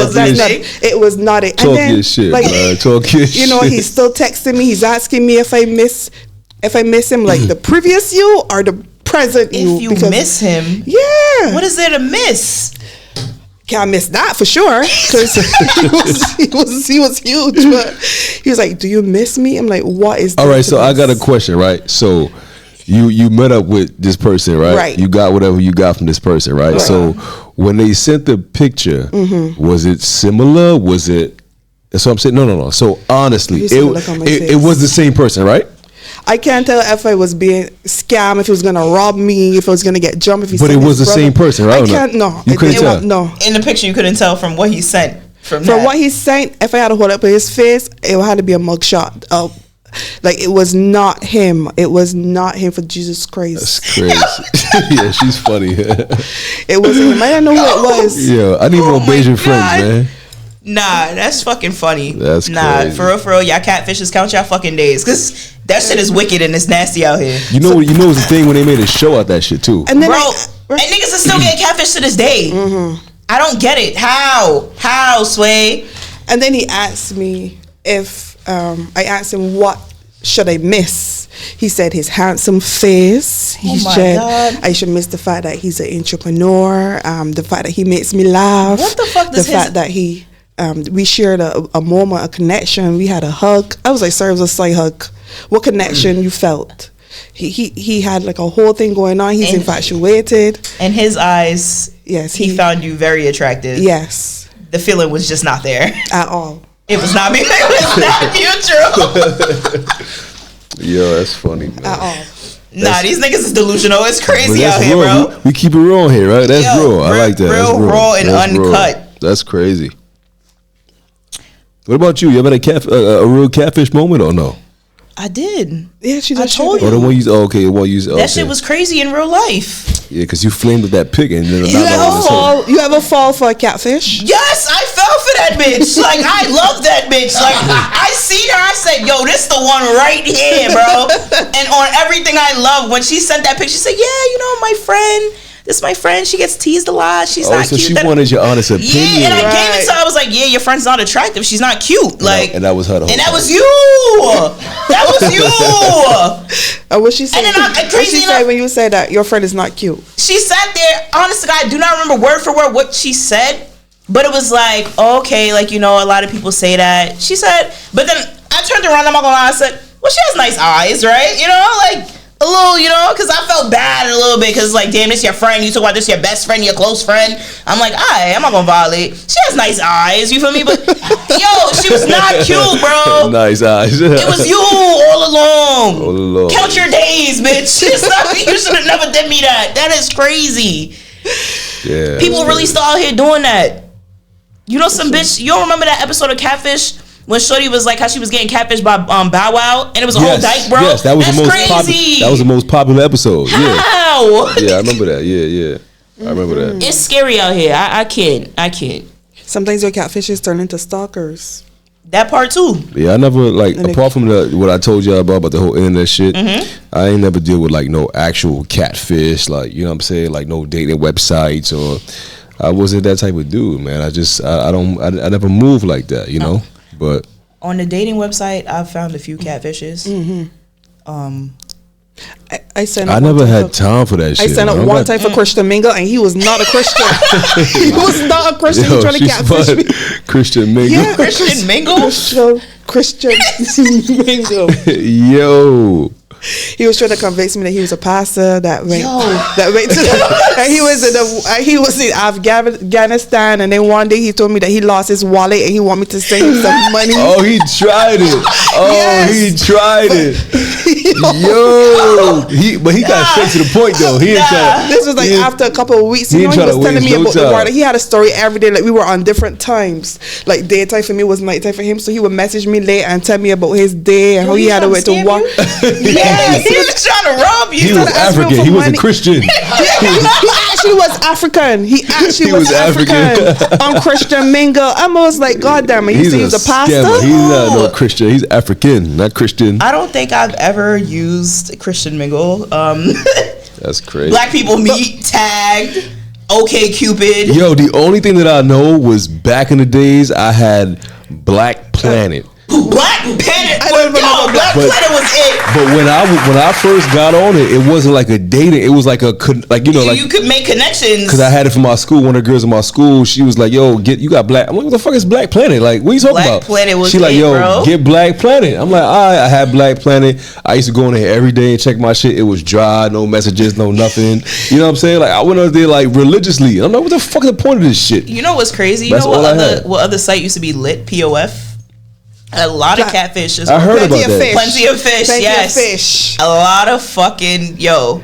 was not it. Talk your shit, man. Talk your shit. He's still texting me. He's asking me if I miss him, like the previous you or the present you. If you miss him, yeah. What is there to miss? Can't miss that for sure because he was huge. But he was like, "Do you miss me?" I'm like, "What is?" All right, so I got a question, right? So you met up with this person, right? Right. You got whatever you got from this person, right? So when they sent the picture, was it similar? Was it? That's what I'm saying. No. So honestly, it was the same person, right? I can't tell if I was being scammed, if he was gonna rob me, if I was gonna get jumped. But it was the same person, right? I can't. No, you couldn't tell. No, in the picture, you couldn't tell from what he sent. From what he sent, if I had to hold up his face, it had to be a mugshot. Like it was not him. It was not him, for Jesus Christ. That's crazy. Yeah, she's funny. It wasn't him. I didn't know who it was. Yeah, I need more Bayesian friends, man. Nah, that's fucking funny. That's crazy. For real, y'all catfishes, count y'all fucking days, cause that shit is wicked and it's nasty out here. You know what's the thing when they made a show out that shit too. And then and niggas are still getting catfish to this day. I don't get it. How, Sway? And then he asked me if I asked him what should I miss. He said his handsome face. God. I should miss the fact that he's an entrepreneur. The fact that he makes me laugh. What the fuck does fact that he we shared a moment, a connection. We had a hug. I was like, sorry, it was a slight hug. What connection you felt? He had like a whole thing going on. He's infatuated. In his eyes, yes, he found you very attractive. Yes. The feeling was just not there. At all. It was not me. It was not mutual. Yo, that's funny, man. At all. Nah, these niggas is delusional. It's crazy out here, real. bro. We keep it raw here, right? That's real. I like that. Real, raw, and uncut. That's crazy. What about you? You ever had a real catfish moment or no? I did. Yeah, I told you. Oh, the one you okay, That shit was crazy in real life. Yeah, because you flamed with that pig and then you ever fall for a catfish? Yes, I fell for that bitch. Like, I love that bitch. Like, I seen her, I said, yo, this the one right here, bro. And on everything I love, when she sent that picture, she said, yeah, my friend, this is my friend. She gets teased a lot. She's not so cute. she wanted your honest opinion. Yeah, and I gave it to her. I was like, yeah, your friend's not attractive. She's not cute. Like, and that was her. And that was you. That was you. What she said? And then what she said when you said that your friend is not cute? She sat there. Honestly, I do not remember word for word what she said, but it was like, okay, like, a lot of people say that. She said, but then I turned around. I'm not gonna lie. I said, well, she has nice eyes, right? Like. A little, because I felt bad a little bit, because like, damn, this your friend. You talk about this your best friend, your close friend. I'm like, I'm not gonna violate. She has nice eyes, you feel me? But yo, she was not cute, bro. Nice eyes. It was you all along. Count your days, bitch. You should have never did me that. That is crazy. Yeah. People really still out here doing that. Some bitch. You don't remember that episode of Catfish? When Shorty was like how she was getting catfished by Bow Wow, and it was a whole dyke, bro. Yes, that was That's the most crazy. That was the most popular episode. How? Yeah, I remember that. Yeah. I remember that. It's scary out here. I can't. Sometimes your catfishes turn into stalkers. That part too. Yeah, I never like apart from what I told y'all about the whole internet shit. I ain't never deal with like no actual catfish, like you know what I'm saying, like no dating websites or. I wasn't that type of dude, man. I never moved like that, you know. But on the dating website, I've found a few catfishes. I never had time for that shit. I signed up one time for Christian Mingle, and he was not a Christian. He was not a Christian. He trying to catfish me. Christian Mingle. Yeah, Christian Mingle. Christian Mingle. Yo. He was trying to convince me that he was a pastor that went to and he was in Afghanistan, and then one day he told me that he lost his wallet and he wanted me to send him some money. Oh, he tried it. Oh, yes. He tried it. Yo, but he got straight to the point though. This was like after a couple of weeks. You know, he was telling me about the water. He had a story every day. Like we were on different times. Like daytime for me was nighttime for him. So he would message me late and tell me about his day and how he had to went to work. Yes, he was trying to rob you. He was African. He wasn't Christian. He actually was African. He actually was African. On Christian Mingle. I was like, God damn it. He said he was a pastor. Scammer. He's not no Christian. He's African, not Christian. I don't think I've ever used Christian Mingle. That's crazy. Black people meet, tagged, OK Cupid. Yo, the only thing that I know was back in the days I had Black Planet. Black Planet. Black Planet was it. But when I first got on it, it wasn't like a dating. It was like you could make connections. Because I had it from my school. One of the girls in my school, she was like, "Yo, you got Black." I'm like, "What the fuck is Black Planet? Like, what are you talking about?" Black Planet was she like, "Yo, bro. Get Black Planet." I'm like, "All right." I had Black Planet. I used to go in there every day and check my shit. It was dry, no messages, no nothing. You know what I'm saying? Like I went out there like religiously. I'm like, "What the fuck is the point of this shit?" You know what's crazy? You know what other site used to be lit? POF. A lot of catfish. I heard about that. Plenty of fish. Yes. Fish. A lot of fucking a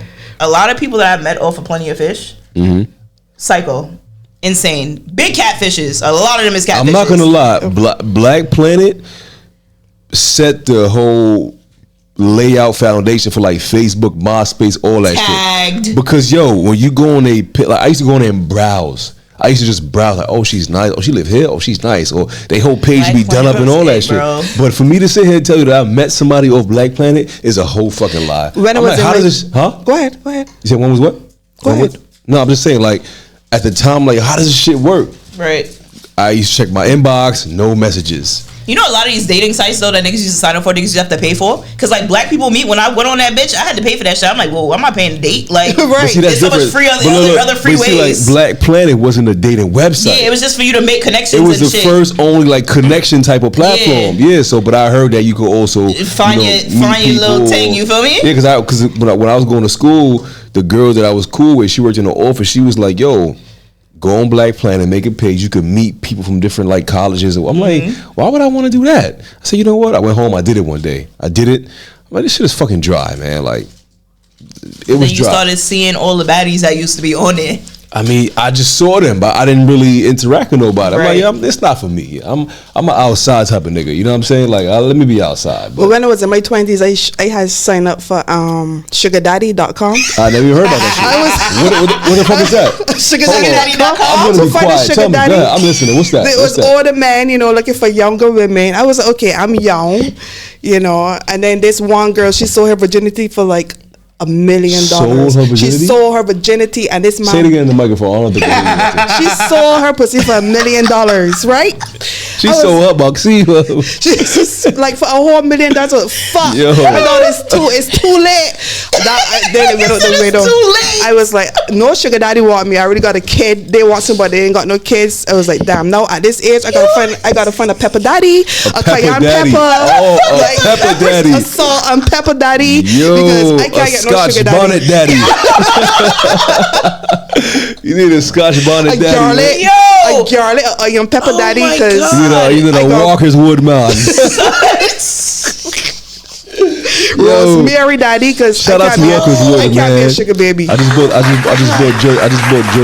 lot of people that I met off of Plenty of Fish. Psycho, insane, big catfishes. A lot of them is catfishes. I'm not gonna lie. Black Planet set the whole layout foundation for like Facebook, MySpace, all that shit. Because when you go on I used to go on there and browse. I used to just browse like, oh, she's nice. Oh, she live here. Oh, she's nice. Or they whole page be done up and all that shit. Bro. But for me to sit here and tell you that I met somebody off Black Planet is a whole fucking lie. When it was like, how does this? Huh? Go ahead. You said one was what? Go ahead. No, I'm just saying like at the time, like how does this shit work? Right. I used to check my inbox, no messages. You know a lot of these dating sites though that niggas used to sign up for, niggas used to have to pay for. Cause like black people meet, when I went on that bitch, I had to pay for that shit. I'm like, whoa, I'm not paying to date. Like, right. See, there's so much free other free ways. See, like Black Planet wasn't a dating website. Yeah, it was just for you to make connections. It was and the shit. first only like connection type of platform. Yeah. So, but I heard that you could also find your little thing. You feel me? Yeah, because when I was going to school, the girl that I was cool with, she worked in the office. She was like, yo, go on Black Planet, make a page. You could meet people from different like colleges. I'm like, why would I want to do that? I said, you know what? I went home. I did it one day. I did it. I'm like, this shit is fucking dry, man. Like, it was dry. You started seeing all the baddies that used to be on there. I mean, I just saw them, but I didn't really interact with nobody. I'm like, yeah, it's not for me. I'm an outside type of nigga. You know what I'm saying? Like, let me be outside. But when I was in my 20s, I had signed up for sugardaddy.com. I never even heard about that shit. What the fuck is that? Sugardaddy.com. I'm going to be quiet. Tell me, I'm listening. What's that? It was older men, looking for younger women. I was like, okay, I'm young, And then this one girl, she sold her virginity for like $1 million. She sold her virginity, and this man. Say it again in the microphone. I don't think she sold her pussy for $1 million, right? She sold her boxy. She's like for a whole $1 million. Fuck. Yo. I thought it's too late. Then it went out the window. I was like, no sugar daddy want me. I already got a kid. They want somebody. They ain't got no kids. I was like, damn. Now at this age, I gotta find a pepper daddy, a cayenne pepper, a pepper daddy, a salt and pepper daddy. Yo, because I can't get no Scotch sugar daddy. bonnet daddy. You need a Scotch bonnet daddy. A garlic, a young pepper daddy, because you need a Walker's Wood man. Rosemary daddy, because shout out to Walker's Wood, man. I can't be a sugar baby. I just bought jerk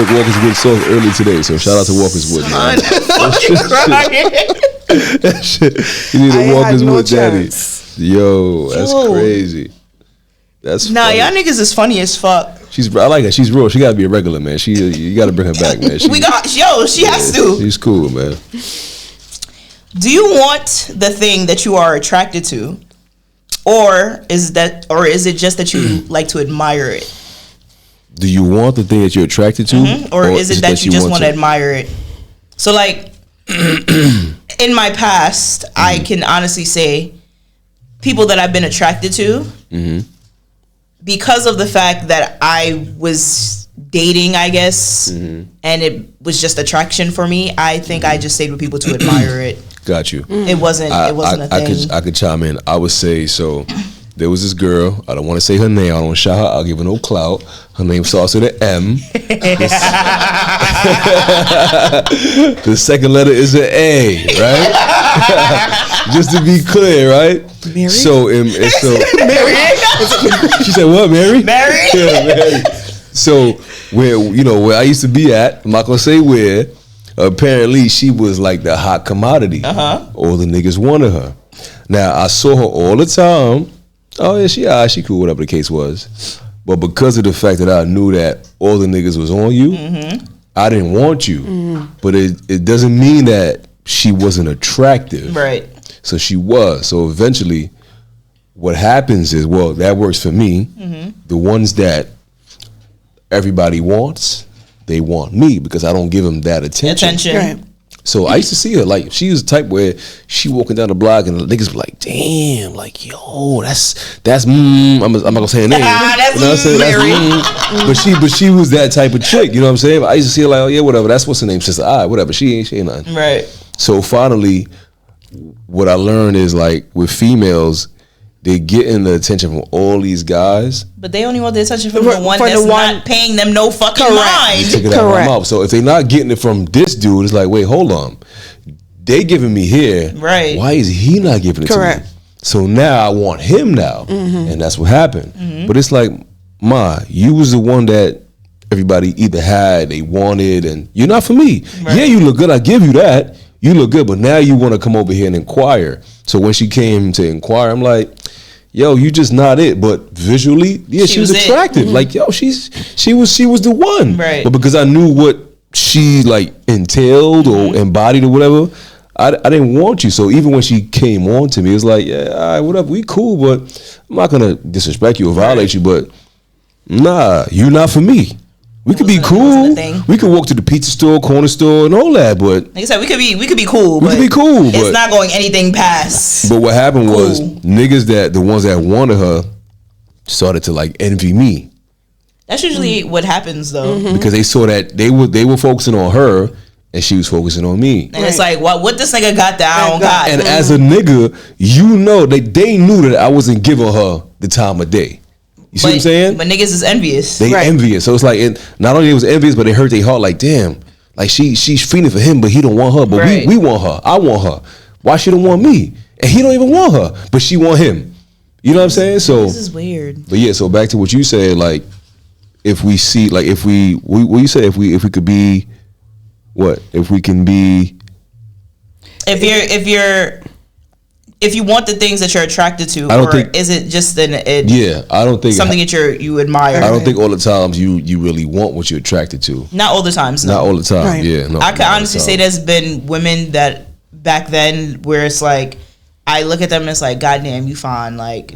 Walker's Wood sauce early today, so shout out to Walker's Wood, man. That shit. You need a Walker's Wood daddy. Yo, that's crazy. That's funny. Y'all niggas is funny as fuck. I like her. She's real. She gotta be a regular, man. You gotta bring her back, man. She has to. She's cool, man. Do you want the thing that you are attracted to, or is it just that you like to admire it? Do you want the thing that you're attracted to, or is it that you just want to admire it? So, like, in my past, I can honestly say people that I've been attracted to, because of the fact that I was dating, I guess, and it was just attraction for me. I think I just stayed with people to admire it. Got you. It wasn't a thing. I could chime in. I would say, so there was this girl. I don't want to say her name. I don't want to shout her. I'll give her no clout. Her name starts with an M. The second letter is an A, right? Just to be clear, right? Mary? So Mary? She said, what, Mary? Mary? Yeah, Mary. So where I used to be at, I'm not gonna say where. Apparently, she was like the hot commodity. All the niggas wanted her. Now, I saw her all the time. Oh, yeah, she cool, whatever the case was. But because of the fact that I knew that all the niggas was on you, I didn't want you. But it doesn't mean that she wasn't attractive. Right. So she was. So eventually, what happens is, well, that works for me. The ones that everybody wants, they want me because I don't give them that attention. Right. So I used to see her, like, she was the type where she walking down the block and the niggas be like, damn, like, yo, that's I'm not gonna say her name. That's you know what I'm saying? But she was that type of chick, you know what I'm saying? I used to see her like, oh yeah, whatever, that's what's her name, sister, whatever, she ain't nothing. Right. So finally, what I learned is, like, with females, they getting the attention from all these guys. But they only want the attention from the one that's not paying them no fucking mind. Take it out of my mouth. So if they're not getting it from this dude, it's like, wait, hold on. They giving me here. Right. Why is he not giving it to me? So now I want him now. And that's what happened. But it's like, Ma, you was the one that everybody either had, they wanted, and you're not for me. Right. Yeah, you look good. I give you that. You look good. But now you want to come over here and inquire. So when she came to inquire, I'm like, yo, you just not it. But visually, yeah, she was attractive. Like, yo, she was the one. Right. But because I knew what she like entailed or embodied or whatever, I didn't want you. So even when she came on to me, it was like, yeah, all right, whatever, we cool, but I'm not gonna disrespect you or violate you. But nah, you not for me. We could be cool. We could walk to the pizza store, corner store, and all that. But like I said, we could be cool. We could be cool. It's not going anything past. But what happened was niggas the ones that wanted her started to like envy me. That's usually what happens though, because they saw that they were focusing on her and she was focusing on me. And it's like, what this nigga got that I don't got. And as a nigga, you know they knew that I wasn't giving her the time of day. You see what I'm saying? But niggas is envious. They envious. So it's like, not only it was envious, but they hurt their heart. Like, damn, like she's feeling for him, but he don't want her. But we want her. I want her. Why she don't want me? And he don't even want her, but she want him. You know what I'm saying? So this is weird. But yeah, so back to what you said, like, if we see, like, what you say, if we could be, what? If we can be. If you want the things that you're attracted to, is it just I don't think something that you admire. I don't think all the times you really want what you're attracted to. Not all the times. No. Not all the time. Right. Yeah. No. I can honestly say there's been women that back then where it's like I look at them and it's like, goddamn, you fine, like,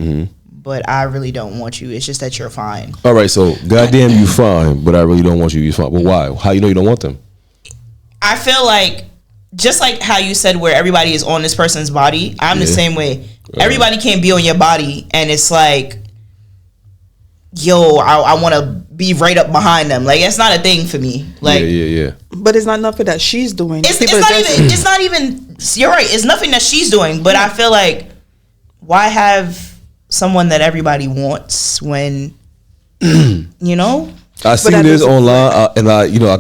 but I really don't want you. It's just that you're fine. All right, so goddamn, you fine, but I really don't want you. You fine, but why? How you know you don't want them? I feel like. Just like how you said where everybody is on this person's body, I'm the same way. Everybody can't be on your body, and it's like, yo, I want to be right up behind them. Like, it's not a thing for me. Like, yeah. But it's not nothing that she's doing. It's not even. You're right. It's nothing that she's doing. But I feel like, why have someone that everybody wants when, you know? I see this online, and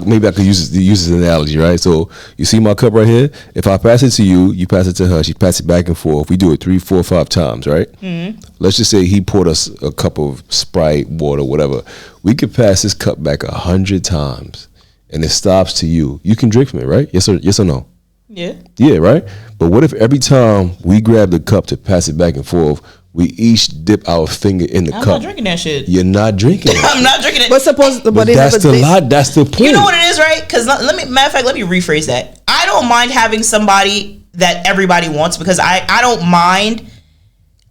maybe I could use this analogy, right? So you see my cup right here. If I pass it to you, you pass it to her. She pass it back and forth. We do it 3, 4, 5 times, right? Let's just say he poured us a cup of Sprite, water, whatever. We could pass this cup back 100 times, and it stops to you. You can drink from it, right? Yes or no? Yeah. Yeah, right. But what if every time we grab the cup to pass it back and forth, we each dip our finger in the cup? I'm not drinking that shit. You're not drinking it. I'm not drinking it. But that's the point. You know what it is, right? Because let me rephrase that. I don't mind having somebody that everybody wants, because I don't mind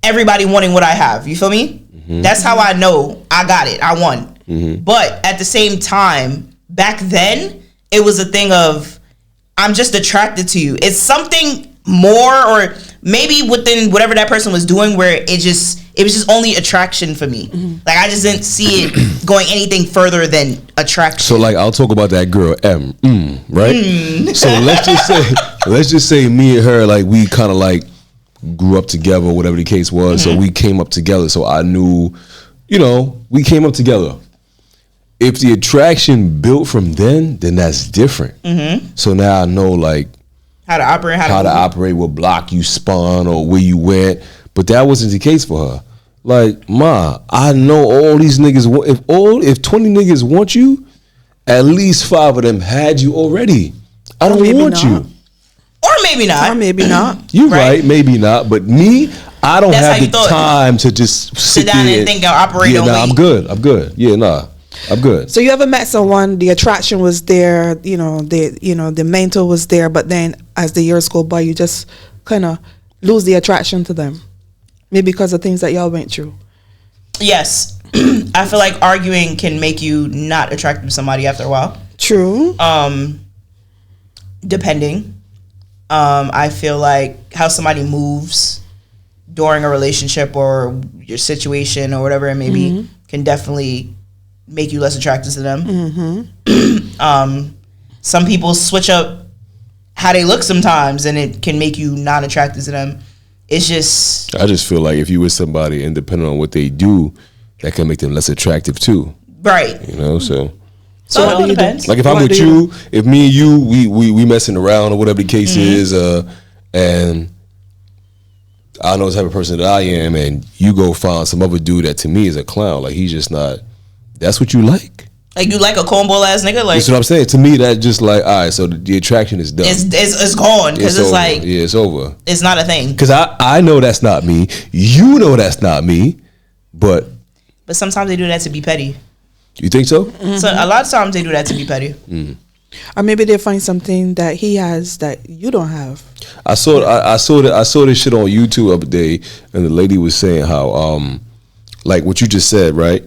everybody wanting what I have. You feel me? That's how I know I got it. I won. But at the same time, back then, it was a thing of, I'm just attracted to you. It's something more, or maybe within whatever that person was doing, where it was just only attraction for me. Like, I just didn't see it going anything further than attraction. So like, I'll talk about that girl M, right? So let's just say me and her, like, we kind of like grew up together, whatever the case was. So we came up together. So I knew, we came up together. If the attraction built from then that's different. So now I know, like, how to operate, how to operate, what block you spun or where you went. But that wasn't the case for her. Like, Ma, I know all these niggas. If 20 niggas want you, at least 5 of them had you already. I don't want you. Or maybe not. Or maybe not. You right, maybe not. But me, I don't have the time to just sit down there and think I'll operate on I'm good. Yeah, nah. I'm good. So you ever met someone, the attraction was there, the mental was there, but then as the years go by, you just kind of lose the attraction to them, maybe because of things that y'all went through? Yes. I feel like arguing can make you not attracted to somebody after a while. True. Depending. I feel like how somebody moves during a relationship or your situation or whatever it may be can definitely make you less attracted to them. Some people switch up how they look sometimes, and it can make you not attracted to them. It's just, I just feel like if you with somebody, and depending on what they do, that can make them less attractive too. Right. So it all depends. Like if I'm with you, if me and you, we messing around or whatever the case is, and I know the type of person that I am, and you go find some other dude that to me is a clown, like he's just not. That's what you like. Like, you like a cornball ass nigga? Like, that's what I'm saying. To me, that just like, all right, so the attraction is done. It's gone, because it's like, yeah, it's over. It's not a thing. Because I know that's not me. You know that's not me. But sometimes they do that to be petty. You think so? So a lot of times they do that to be petty. Or maybe they find something that he has that you don't have. I saw this shit on YouTube the other day, and the lady was saying how like what you just said, right?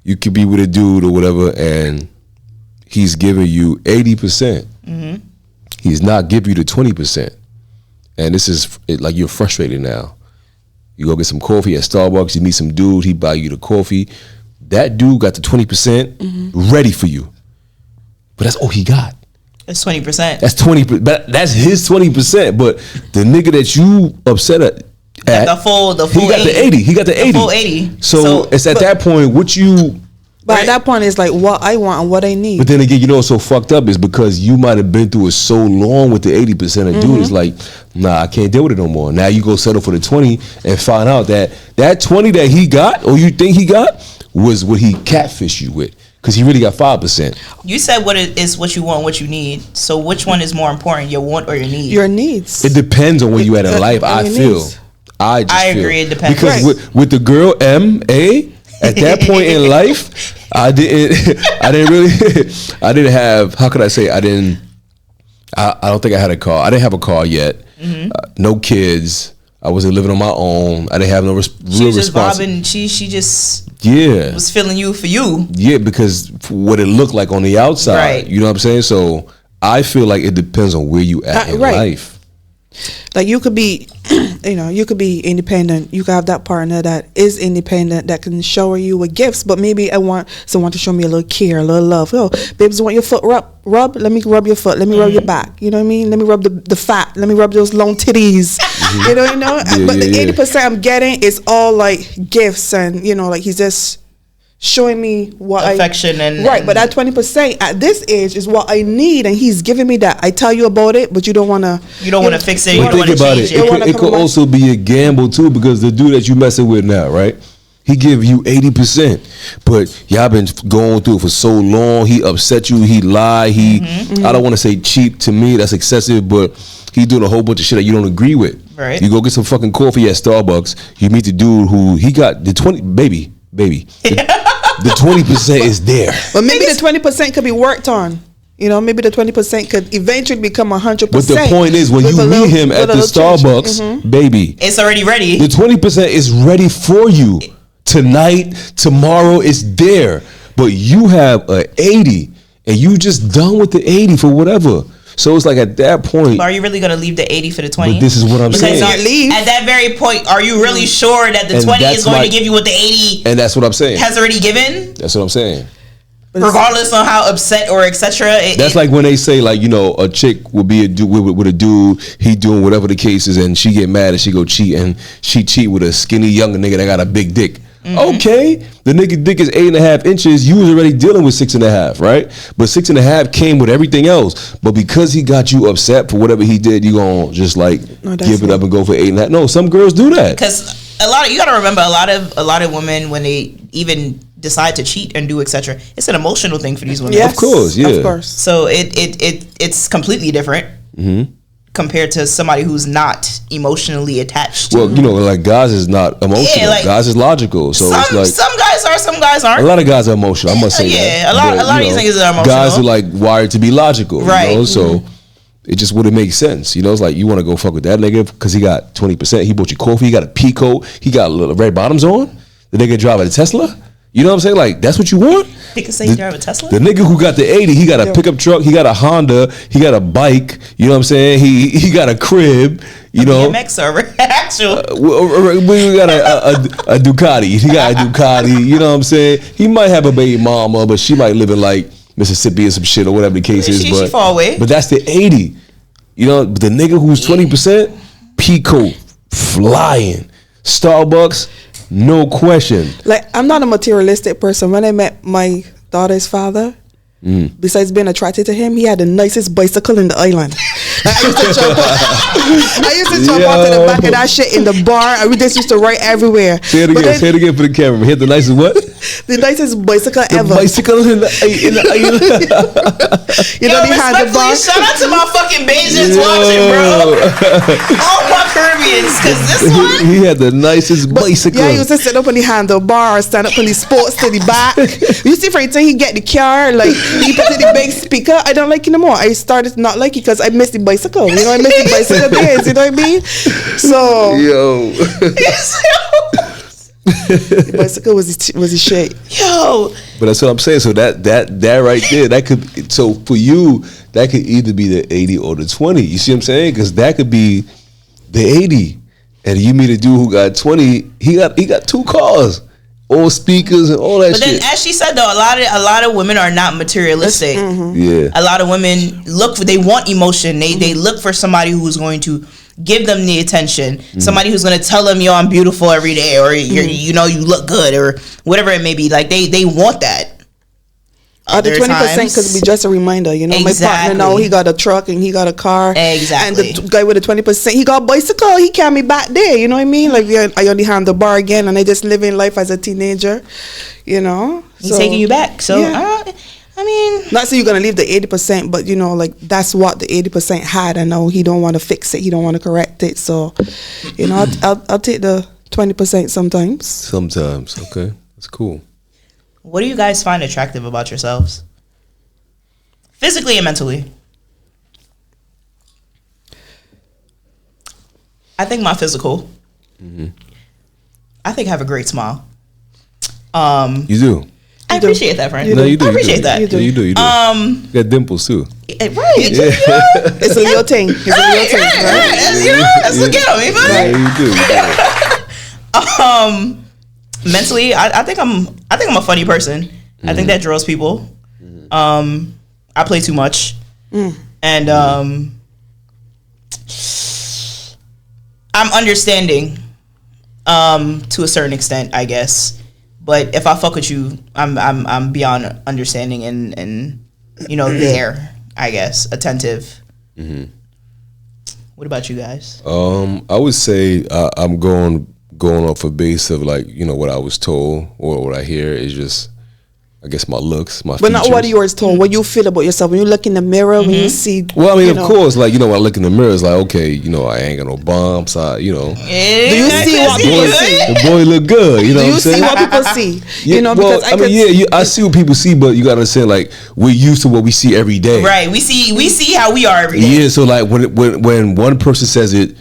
You could be with a dude or whatever, and he's giving you 80%. He's not giving you the 20%. And this is like, you're frustrated now. You go get some coffee at Starbucks, you meet some dude, he buy you the coffee. That dude got the 20% ready for you. But that's all he got. It's 20%. That's 20%. But that's his 20%. But the nigga that you upset at, the full he got 80. the 80. He got the 80. Full 80. So it's at that point, what you. But at that point, it's like what I want and what I need. But then again, what's so fucked up is because you might have been through it so long with the 80% of dude is like, nah, I can't deal with it no more. Now you go settle for the 20 and find out that 20 that he got or you think he got was what he catfished you with. Because he really got 5%. You said what is what you want, what you need. So which one is more important, your want or your need? Your needs. It depends on where you at in life, I feel. Needs. I agree, it depends. Because with the girl M.A., at that point in life, I didn't have, how could I say, I don't think I had a car. I didn't have a car yet. No kids. I wasn't living on my own. I didn't have no real responsibility. She was just vibing. She just was feeling you for you. Yeah, because what it looked like on the outside. Right. You know what I'm saying? So I feel like it depends on where you at in life. Like you could be, you could be independent. You could have that partner that is independent that can shower you with gifts. But maybe I want someone to show me a little care, a little love. Oh, babes, you want your foot rub? Let me rub your foot. Let me rub your back. You know what I mean? Let me rub the fat. Let me rub those long titties. You know. But the 80% I'm getting is all like gifts and like he's just showing me what affection and but that 20% at this age is what I need, and he's giving me that. I tell you about it, but you don't want to fix it. But think about it. It could also be a gamble too, because the dude that you messing with now, right? He give you 80%, but y'all been going through it for so long. He upset you. He lied. I don't want to say cheap. To me, that's excessive, but he's doing a whole bunch of shit that you don't agree with. Right. You go get some fucking coffee at Starbucks. You meet the dude who he got the 20 baby. The 20% is there. But maybe the 20% could be worked on. You know, maybe the 20% could eventually become 100%. But the point is, when you meet him at the Starbucks, baby, it's already ready. The 20% is ready for you tonight, tomorrow. It's there, but you have a 80, and you just done with the 80 for whatever. So it's like at that point, are you really gonna leave the 80 for the 20? But this is what I'm saying. At that very point, are you really sure that the 20 is going to give you what the 80? And that's what I'm saying. Has already given. That's what I'm saying. Regardless on how upset or etc. That's like when they say, like, you know, a chick would be with a dude, he doing whatever the case is, and she get mad and she go cheat, and she cheat with a skinny younger nigga that got a big dick. Mm-hmm. Okay, the nigga dick is 8.5 inches. You was already dealing with 6.5, right? But 6.5 came with everything else. But because he got you upset for whatever he did, you gonna just like give it up and go for 8.5. No, some girls do that. Because you gotta remember, a lot of women, when they even decide to cheat and do etc., it's an emotional thing for these women. Yes, of course, yeah, of course. So it's completely different. Mm-hmm. Compared to somebody who's not emotionally attached to. Well, you know, like guys is not emotional. Yeah, like, guys is logical. So it's like some guys are, some guys aren't. A lot of guys are emotional. I must say that. Yeah, a lot of these niggas are emotional. Guys are like wired to be logical, right? You know? So it just wouldn't make sense. You know, it's like you want to go fuck with that nigga because he got 20%. He bought you coffee. He got a pea coat. He got little red bottoms on. The nigga driving a Tesla. You know what I'm saying? Like, that's what you want? Nigga say he drive a Tesla? The nigga who got the 80, he got a pickup truck, he got a Honda, he got a bike, you know what I'm saying? He got a crib, you know. BMX or actual. We got a Ducati. He got a Ducati, you know what I'm saying? He might have a baby mama, but she might live in like Mississippi or some shit or whatever the case is. She far away. But that's the 80. You know, the nigga who's 20%, Pico, flying. Starbucks, no question. Like, I'm not a materialistic person. When I met my daughter's father, besides being attracted to him, he had the nicest bicycle in the island. Like, I used to jump onto the back of that shit in the bar, and we just used to ride everywhere. Say it again for the camera. Hit the nicest what? The nicest bicycle ever. Bicycle in the island. You know, respectfully, shout out to my fucking Bajans watching, bro. All my Caribbeans, because this one. He had the nicest bicycle. Yeah, he used to sit up on the handlebar, stand up on the sports to the back. You see, for instance, he get the car, like, he put in the big speaker. I don't like it no more. I started not like it because I missed the bicycle. You know, I missed the bicycle days. You know what I mean? So. Yo. The bicycle was the shit. Yo. But that's what I'm saying. So that right there, that could, so for you, that could either be the 80 or the 20. You see what I'm saying? Because that could be the 80. And you meet a dude who got 20, he got 2 cars. All speakers and all that shit. But then, as she said, though, a lot of women are not materialistic. Mm-hmm. Yeah. A lot of women they want emotion. They look for somebody who's going to give them the attention. Somebody who's going to tell them, yo, I'm beautiful every day, or you know, you look good, or whatever it may be. Like, they want that. The 20% could be just a reminder, you know. Exactly. My partner now, he got a truck and he got a car. Exactly. And the guy with the 20%, he got a bicycle. He carried me back there, you know what I mean? Like, I only hand the bar again, and I just living life as a teenager, you know. He's taking you back. So, yeah. I mean, not so you're gonna leave the 80%, but you know, like, that's what the 80% had. I know he don't want to fix it. He don't want to correct it. So, you know, I'll take the 20% sometimes. Sometimes, okay, that's cool. What do you guys find attractive about yourselves? Physically and mentally. I think my physical. Mm-hmm. I think I have a great smile. You do. I appreciate that, friend. No, you do. I appreciate that. You do. You got dimples too. Right. Yeah. It's a little thing. It's a little thing. Right? You know, let's look at him. Yeah, you do. Mentally, I think I'm a funny person. I think that draws people. I play too much, and I'm understanding to a certain extent, I guess. But if I fuck with you, I'm beyond understanding and you know, there, I guess, attentive. What about you guys? I would say I'm going off a base of, like, you know, what I was told or what I hear is just I guess my looks, my But not features. what yours told. What you feel about yourself when you look in the mirror, when you see. Well, I mean, you of know. course, like, you know, when I look in the mirror, it's like, okay, you know, I ain't got no bumps. Do you Do see what people see? The boy look good. You know Do what I'm you see saying? what people see? Yeah, You know, well, because I mean, I see what people see, but you gotta understand, like, we're used to what we see every day. Right. We see how we are every day. Yeah, so like when one person says it,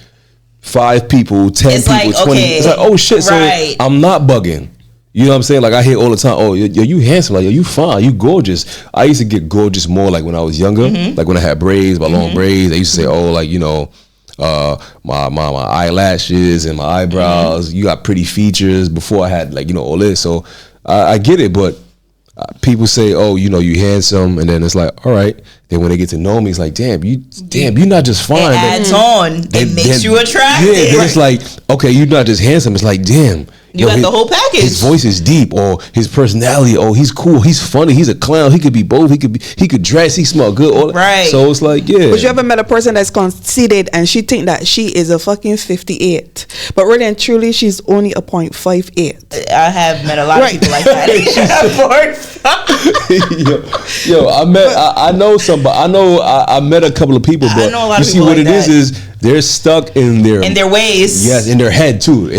5 people, 10 It's people, like, 20, okay, it's like, oh shit, right. so I'm not bugging. You know what I'm saying? Like I hear all the time, oh, yo, you handsome, like yo, you fine, you gorgeous. I used to get gorgeous more like when I was younger, like when I had braids, my long braids. They used to say, oh, like, you know, my eyelashes and my eyebrows. You got pretty features. Before I had like, you know, all this. So I get it, but people say, oh, you know, you handsome, and then it's like, all right. Then when they get to know me, it's like, damn, you're not just fine. It adds on. It makes you attractive. Yeah, then it's like, okay, you're not just handsome. It's like, damn. You got the whole package. His voice is deep, or his personality. Oh, he's cool. He's funny. He's a clown. He could be both. He could dress. He smell good. All right. So it's like, yeah. But you ever met a person that's conceited and she think that she is a fucking 58, but really and truly she's only a 0.58. I have met a lot of people like that. I know somebody. I met a couple of people, but I know a lot you of see people what like it that. is they're stuck in their ways. Yes, in their head too.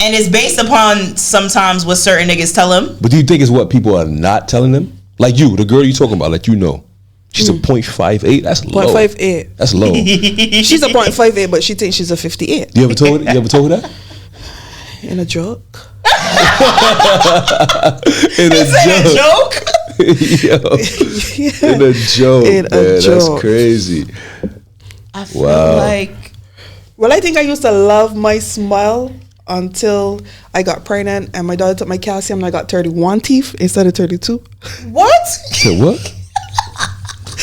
And it's based upon sometimes what certain niggas tell them. But do you think it's what people are not telling them? Like you, the girl you talking about, like, you know, she's a 0.58. That's low. 0.58. That's low. She's a 0.58, but she thinks she's a 58. You ever told her that? In a joke. In a joke. Yeah. In a joke. In a man. joke. That's crazy. I feel like. Well, I think I used to love my smile until I got pregnant and my daughter took my calcium and I got 31 teeth instead of 32. What? So what?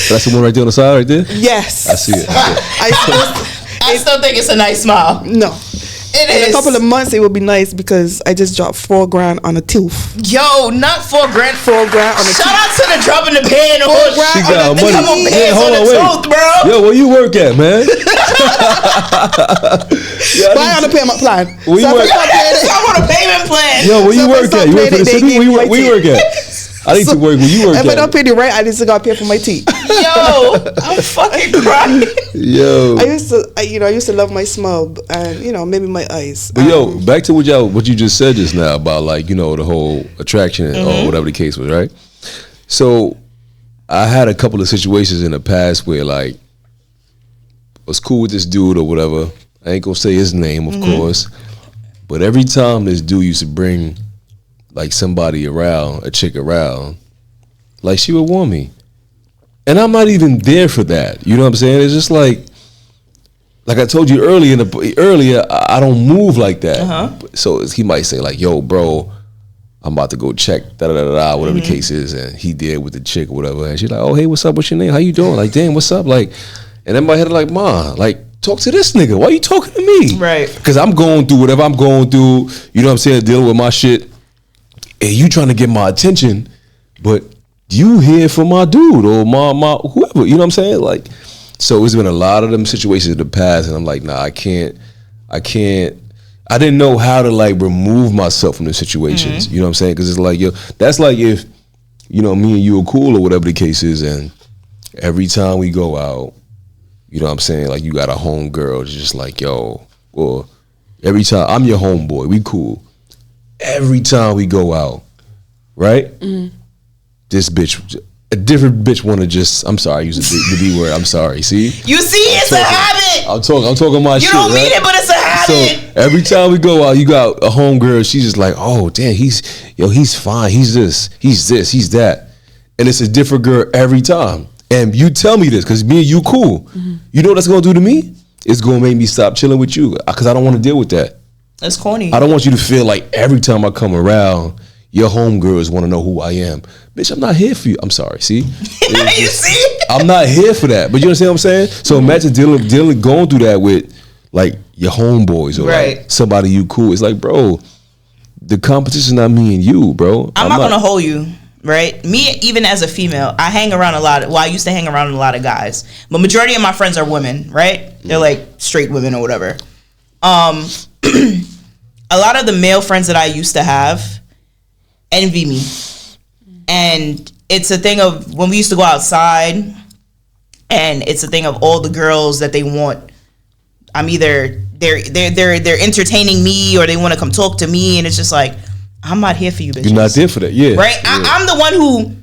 That's the one right there on the side right there? Yes. I see it. I still think it's a nice smile. No. It In is. a couple of months it would be nice because I just dropped $4,000 on a tooth. Yo, not $4,000. $4,000 on a Shout tooth. out to the drop in the pan. She got money. Come on, Hey, pants on the tooth, bro. Yo, where you work at, man? Why on a payment plan? Where you work? I want a payment plan. Yo, where you work at? You work for the city? Where you work at? I need to work where you work If I don't at. pay the rent, I just gotta pay for my teeth. Yo, I'm fucking crying. Yo. I used to love my smile and maybe my eyes. But yo, back to what you just said just now about, like, you know, the whole attraction or whatever the case was, right? So I had a couple of situations in the past where, like, was cool with this dude or whatever. I ain't gonna say his name, of course. But every time this dude used to bring like somebody around, a chick around, like, she would warn me. And I'm not even there for that. You know what I'm saying? It's just like I told you earlier, I don't move like that. So he might say like, yo, bro, I'm about to go check, whatever the case is. And he did with the chick or whatever. And she's like, oh, hey, what's up? What's your name? How you doing? Like, damn, what's up? Like, and in my head, like, ma, like, talk to this nigga. Why you talking to me? Right. Because I'm going through whatever I'm going through. You know what I'm saying? Dealing with my shit. And you trying to get my attention, but you here for my dude or my whoever. You know what I'm saying? Like, so it's been a lot of them situations in the past, and I'm like, nah, I can't. I didn't know how to like remove myself from the situations. You know what I'm saying? Because it's like, yo, that's like if, you know, me and you are cool or whatever the case is, and every time we go out, you know what I'm saying? Like, you got a home girl, it's just like, yo, or every time I'm your homeboy, we cool. Every time we go out, right? This bitch, a different bitch want to just, I'm sorry, I use the B word, I'm sorry, see? You see, it's a habit. I'm talking my shit, You don't right? mean it, but it's a habit. So every time we go out, you got a homegirl, she's just like, oh, damn, he's fine, he's this, he's that. And it's a different girl every time. And you tell me this, because me and you cool. You know what that's going to do to me? It's going to make me stop chilling with you, because I don't want to deal with that. That's corny. I don't want you to feel like every time I come around, your homegirls want to know who I am. Bitch, I'm not here for you. I'm sorry, see? You see? I'm not here for that. But you understand what I'm saying? So imagine going through that with like your homeboys or like somebody you cool. It's like, bro, the competition's not me and you, bro. I'm not gonna hold you, right? Me, even as a female, I hang around I used to hang around a lot of guys. But majority of my friends are women, right? They're like straight women or whatever. A lot of the male friends that I used to have envy me. And it's a thing of when we used to go outside, and it's a thing of all the girls that they want. I'm either they're entertaining me or they want to come talk to me, and it's just like, I'm not here for you, bitches. You're not there for that, yeah. Right? Yeah. I'm the one who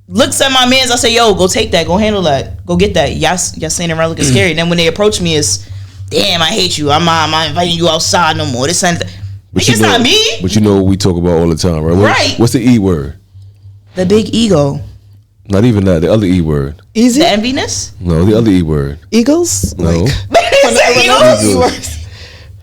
looks at my mans. I say, yo, go take that, go handle that, go get that. Y'all saying around looking scary. And then when they approach me, it's, damn, I hate you. I'm not inviting you outside no more. This and that. It's not me. But you know what we talk about all the time, right? Right. What's the E word? The big ego. Not even that. The other E word. Easy. The enviness. No, the other E word. Eagles. No. Like, Eagles?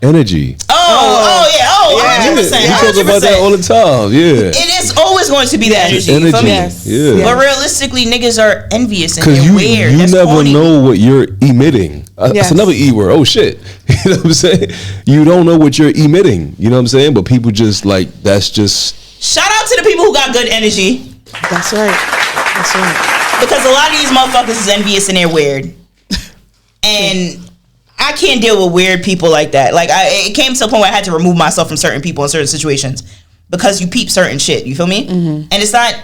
Energy. Yeah, 100%. We talk about that all the time. Yeah. It is always going to be the energy. You feel me? Yes. Yeah. But realistically, niggas are envious and Because they're you weird. That's never corny. know what you're emitting. That's Yes. another E word. Oh shit. You know what I'm saying? You don't know what you're emitting. You know what I'm saying? But people just like, that's just. Shout out to the people who got good energy. That's right. That's right. Because a lot of these motherfuckers is envious and they're weird. And I can't deal with weird people like that. Like, it came to a point where I had to remove myself from certain people in certain situations because you peep certain shit. You feel me? Mm-hmm. And it's not.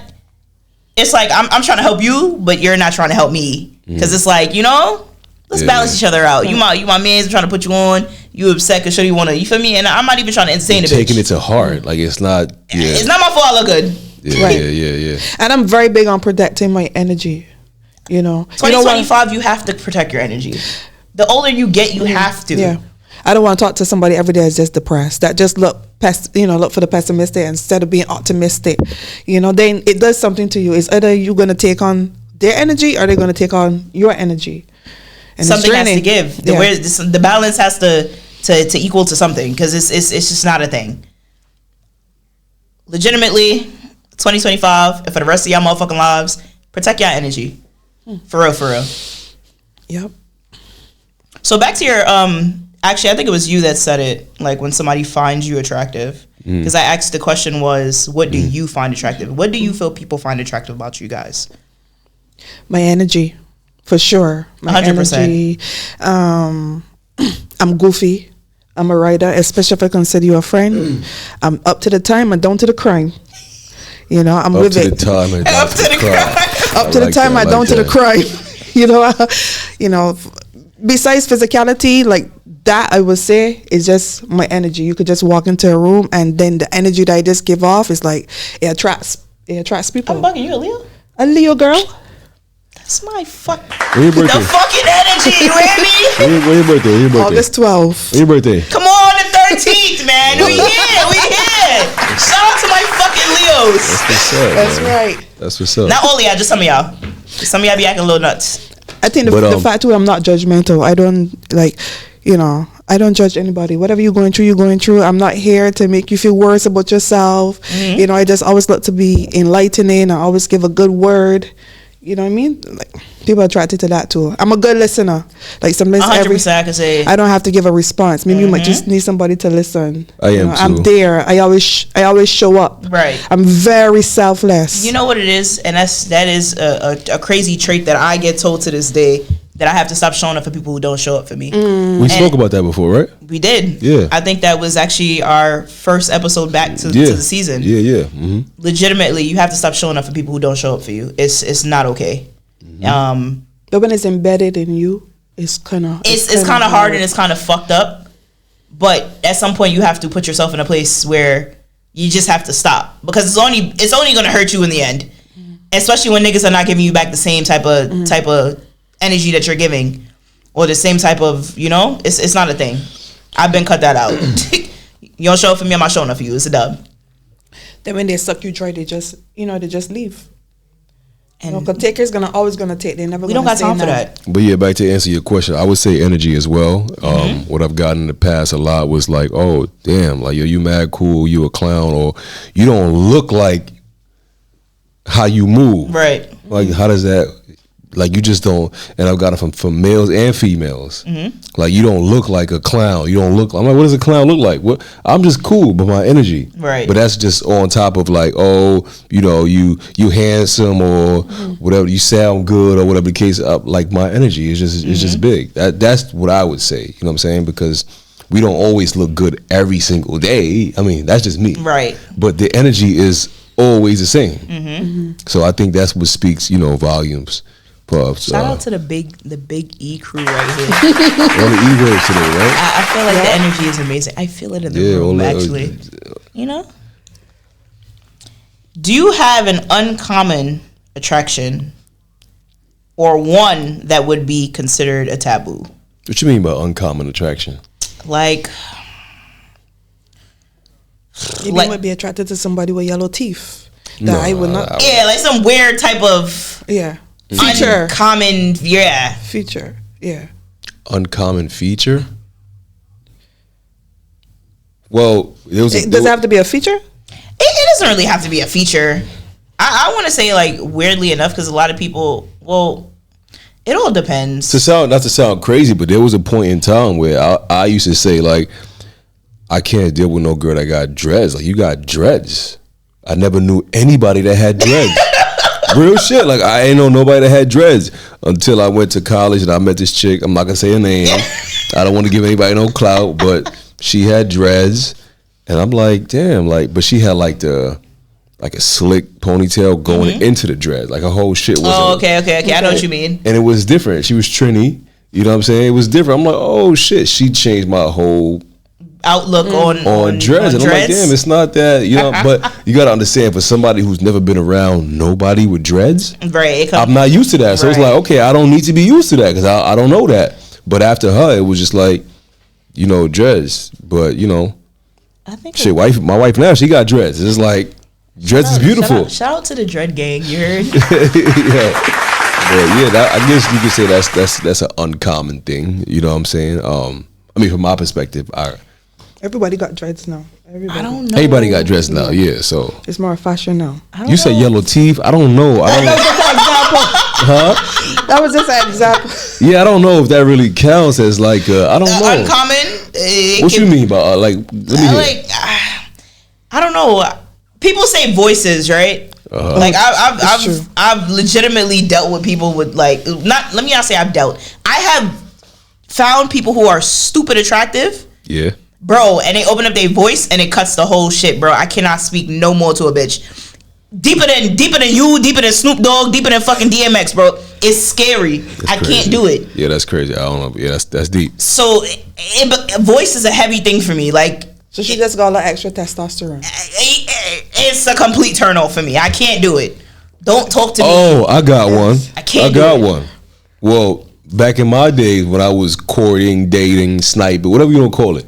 It's like I'm trying to help you, but you're not trying to help me. Because it's like, you know, let's balance each other out. You my man. I'm trying to put you on. You upset because you want to. You feel me? And I'm not even trying to entertain it. Taking it to heart. Like it's not. Yeah. It's not my fault. I look good. Yeah, Right. yeah. And I'm very big on protecting my energy. You know, 2025, you have to protect your energy. The older you get, you have to. Yeah. I don't want to talk to somebody every day that's just depressed. That just look for the pessimistic instead of being optimistic. You know, then it does something to you. It's either you're going to take on their energy or they're going to take on your energy. And something has to give. The balance has to equal to something because it's just not a thing. Legitimately, 2025, and for the rest of y'all motherfucking lives, protect your energy. For real. Yep. So back to your actually, I think it was you that said it. Like when somebody finds you attractive, because I asked the question was, what do you find attractive? What do you feel people find attractive about you guys? My energy, for sure. My 100%. energy. I'm goofy. I'm a writer, especially if I consider you a friend. I'm up to the time and down to the crime. You know, I'm with it. Up to the time and down to the crime. Up to the time and down to the crime. You know, besides physicality, like that, I would say is just my energy. You could just walk into a room and then the energy that I just give off is like it attracts people. I'm bugging you, a Leo. A Leo girl. That's my fuck. When your birthday? The fucking energy, you hear me? When your birthday? August 12th. When your birthday? Come on, the 13th, man. We here. Shout out to my fucking Leos. That's what's up. That's man. right. That's what's up. Not only y'all, just some of y'all. Some of y'all be acting a little nuts. I think the fact too, I'm not judgmental. I don't I don't judge anybody. Whatever you're going through. I'm not here to make you feel worse about yourself. Mm-hmm. You know, I just always look to be enlightening. I always give a good word. You know what I mean? Like people are attracted to that too. I'm a good listener. Like sometimes 100% I can say. I don't have to give a response. Maybe you might just need somebody to listen. I am too. I'm there. I always show up. Right. I'm very selfless. You know what it is, and that is a crazy trait that I get told to this day, that I have to stop showing up for people who don't show up for me. We spoke about that before, right? We did. Yeah. I think that was actually our first episode back to the season. Yeah. Mm-hmm. Legitimately, you have to stop showing up for people who don't show up for you. It's not okay. Mm-hmm. But when it's embedded in you, it's kind of hard and it's kind of fucked up. But at some point, you have to put yourself in a place where you just have to stop, because it's only going to hurt you in the end. Mm-hmm. Especially when niggas are not giving you back the same type of energy that you're giving, or the same type of, it's not a thing. I've been cut that out. You don't show up for me, I'm not showing up for you. It's a dub. Then when they suck you dry, they just leave. And because takers always gonna take. They never. We don't got time for that. But yeah, back to answer your question, I would say energy as well. What I've gotten in the past a lot was like, oh damn, like yo, you mad cool, you a clown, or you don't look like how you move. Right. Like how does that? Like you just don't, and I've got it from males and females. Mm-hmm. Like you don't look like a clown. You don't look. I'm like, what does a clown look like? What? I'm just cool, but my energy. Right. But that's just on top of like, oh, you handsome or whatever. You sound good or whatever the case. Like my energy is just big. That's what I would say. You know what I'm saying? Because we don't always look good every single day. I mean, that's just me. Right. But the energy is always the same. So I think that's what speaks, volumes. Shout out to the big E crew right here. On the E-waves today, right? I feel like the energy is amazing. I feel it in the room, actually. Do you have an uncommon attraction or one that would be considered a taboo? What you mean by uncommon attraction? Like, You might be attracted to somebody with yellow teeth. That I would not. Yeah, like some weird type of feature. Uncommon, feature. Yeah. Uncommon feature? Well, does it have to be a feature? It doesn't really have to be a feature. I want to say, like, weirdly enough, because a lot of people, it all depends. Not to sound crazy, but there was a point in time where I used to say, like, I can't deal with no girl that got dreads. Like, you got dreads. I never knew anybody that had dreads. Real shit. Like, I ain't know nobody that had dreads until I went to college and I met this chick. I'm not going to say her name. I don't want to give anybody no clout, but she had dreads. And I'm like, damn, like, but she had like a slick ponytail going into the dreads. Like, her whole shit was. Oh, okay. I know what you mean. And it was different. She was Trini. You know what I'm saying? It was different. I'm like, oh shit. She changed my whole outlook on dreads. And I'm like, damn, it's not that, but you got to understand, for somebody who's never been around nobody with dreads, right? I'm not used to that. So it's like, okay, I don't need to be used to that because I don't know that. But after her, it was just like, dreads. But, I think shit, my wife now, she got dreads. It's like, dreads is beautiful. Shout out to the dread gang, you heard? I guess you could say that's an uncommon thing. You know what I'm saying? I mean, from my perspective, everybody got dreads now. I don't know. Everybody got dreads now, so it's more fashion now. You said yellow teeth. I don't know. That was just an example. Yeah, I don't know if that really counts as like I don't know. Uncommon. What you mean by let me hear. I don't know. People say voices, right? Like I've legitimately dealt with people with like let me not say I've dealt. I have found people who are stupid attractive. Yeah. Bro, and they open up their voice and it cuts the whole shit, bro. I cannot speak no more to a bitch. Deeper than you, deeper than Snoop Dogg, deeper than fucking DMX, bro. It's scary. I can't do it. Yeah, that's crazy. I don't know. Yeah, that's deep. So, voice is a heavy thing for me. Like, so she just got a lot extra testosterone. It's a complete turn off for me. I can't do it. Don't talk to me. Oh, I got one. I can't. I got one. Well, back in my days when I was courting, dating, sniping, whatever you want to call it,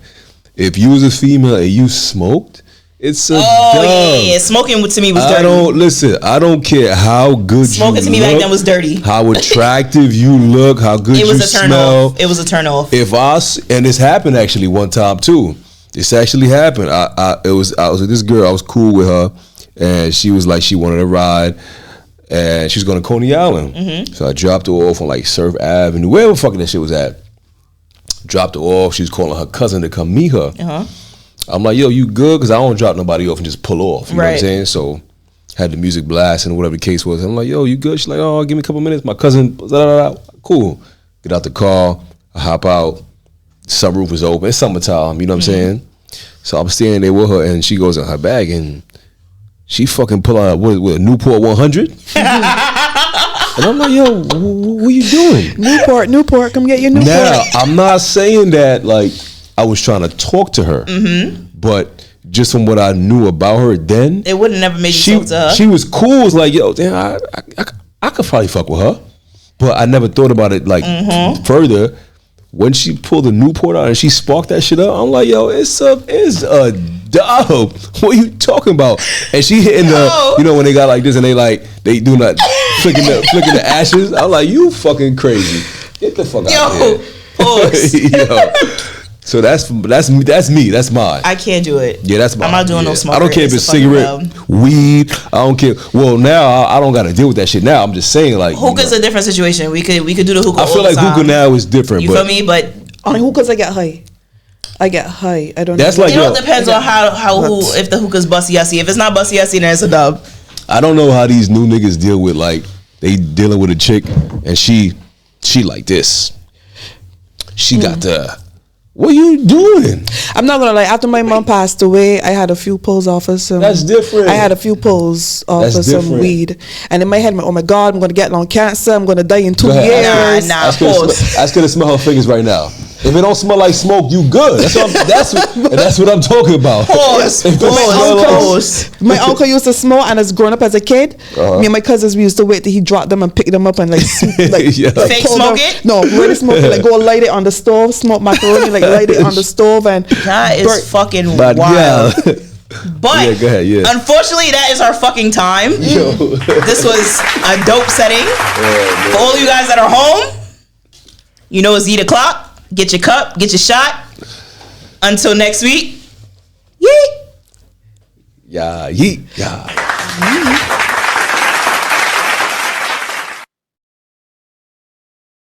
if you was a female and you smoked, it's a dub. Yeah. Smoking to me was dirty. I don't care how good smoking to me back then was dirty. How attractive you look, how good you smell. It was a turn off. And this happened actually one time too. This actually happened. I was with this girl. I was cool with her, and she was like, she wanted a ride, and she was going to Coney Island. So I dropped her off on like Surf Avenue, wherever fucking that shit was at. Dropped her off. She was calling her cousin to come meet her. I'm like, yo, you good? Because I don't drop nobody off and just pull off. You know what I'm saying? So had the music blast and whatever the case was. I'm like, yo, you good? She's like, oh, give me a couple minutes. My cousin, cool. Get out the car. I hop out. Sunroof is open. It's summertime. You know what I'm saying? So I'm standing there with her, and she goes in her bag, and she fucking pull out what Newport 100. And I'm like, yo, what are you doing? Newport, come get your Newport. Now, I'm not saying that like I was trying to talk to her, but just from what I knew about her then, it would have never made you talk to her. She was cool. It was like, yo, damn, I could probably fuck with her, but I never thought about it like further. When she pulled the Newport out and she sparked that shit up, I'm like, yo, it's a dub. What are you talking about? And she hitting the, when they got like this and they do not flicking the ashes. I'm like, you fucking crazy. Get the fuck out of here. Pause. So that's me. That's mine. I can't do it. Yeah, that's mine. I'm not doing no smoke. I don't care if it's cigarette, weed. I don't care. Well, now I don't got to deal with that shit. Now I'm just saying, like, hookah's a different situation. We could do the hookah. I feel like hookah now is different. You feel me? But on hookahs, I get high. I don't. That's know. like it all depends on how if the hookah's bussy yussy. If it's not bussy yussy, then it's a dub. I don't know how these new niggas deal with, like, they dealing with a chick and she like this. She got the What are you doing? I'm not gonna lie. After my mom passed away, I had a few pulls off of some. That's different. I had a few pulls off That's of some different. weed, and in my head, oh my God, I'm gonna get lung cancer. I'm gonna die in 2 Go ahead. years. Nah, pause. I could smell her fingers right now. If it don't smell like smoke, you good. That's what I'm talking about. Pause. If it smell like- Pause. My uncle used to smoke, and as growing up as a kid, me and my cousins we used to wait till he dropped them and pick them up and like Yeah. Fake pull smoke them. it? No, really smoke it. Like go light it on the stove, smoke macaroni, like light it on the stove, and That is burn- fucking But wild. yeah. But Yeah, go ahead, yeah. unfortunately, that is our fucking time. This was a dope setting. For all you guys that are home, you know it's Yeet O'clock. Get your cup, get your shot. Until next week, yeet. Yeah, yeet. Yeah.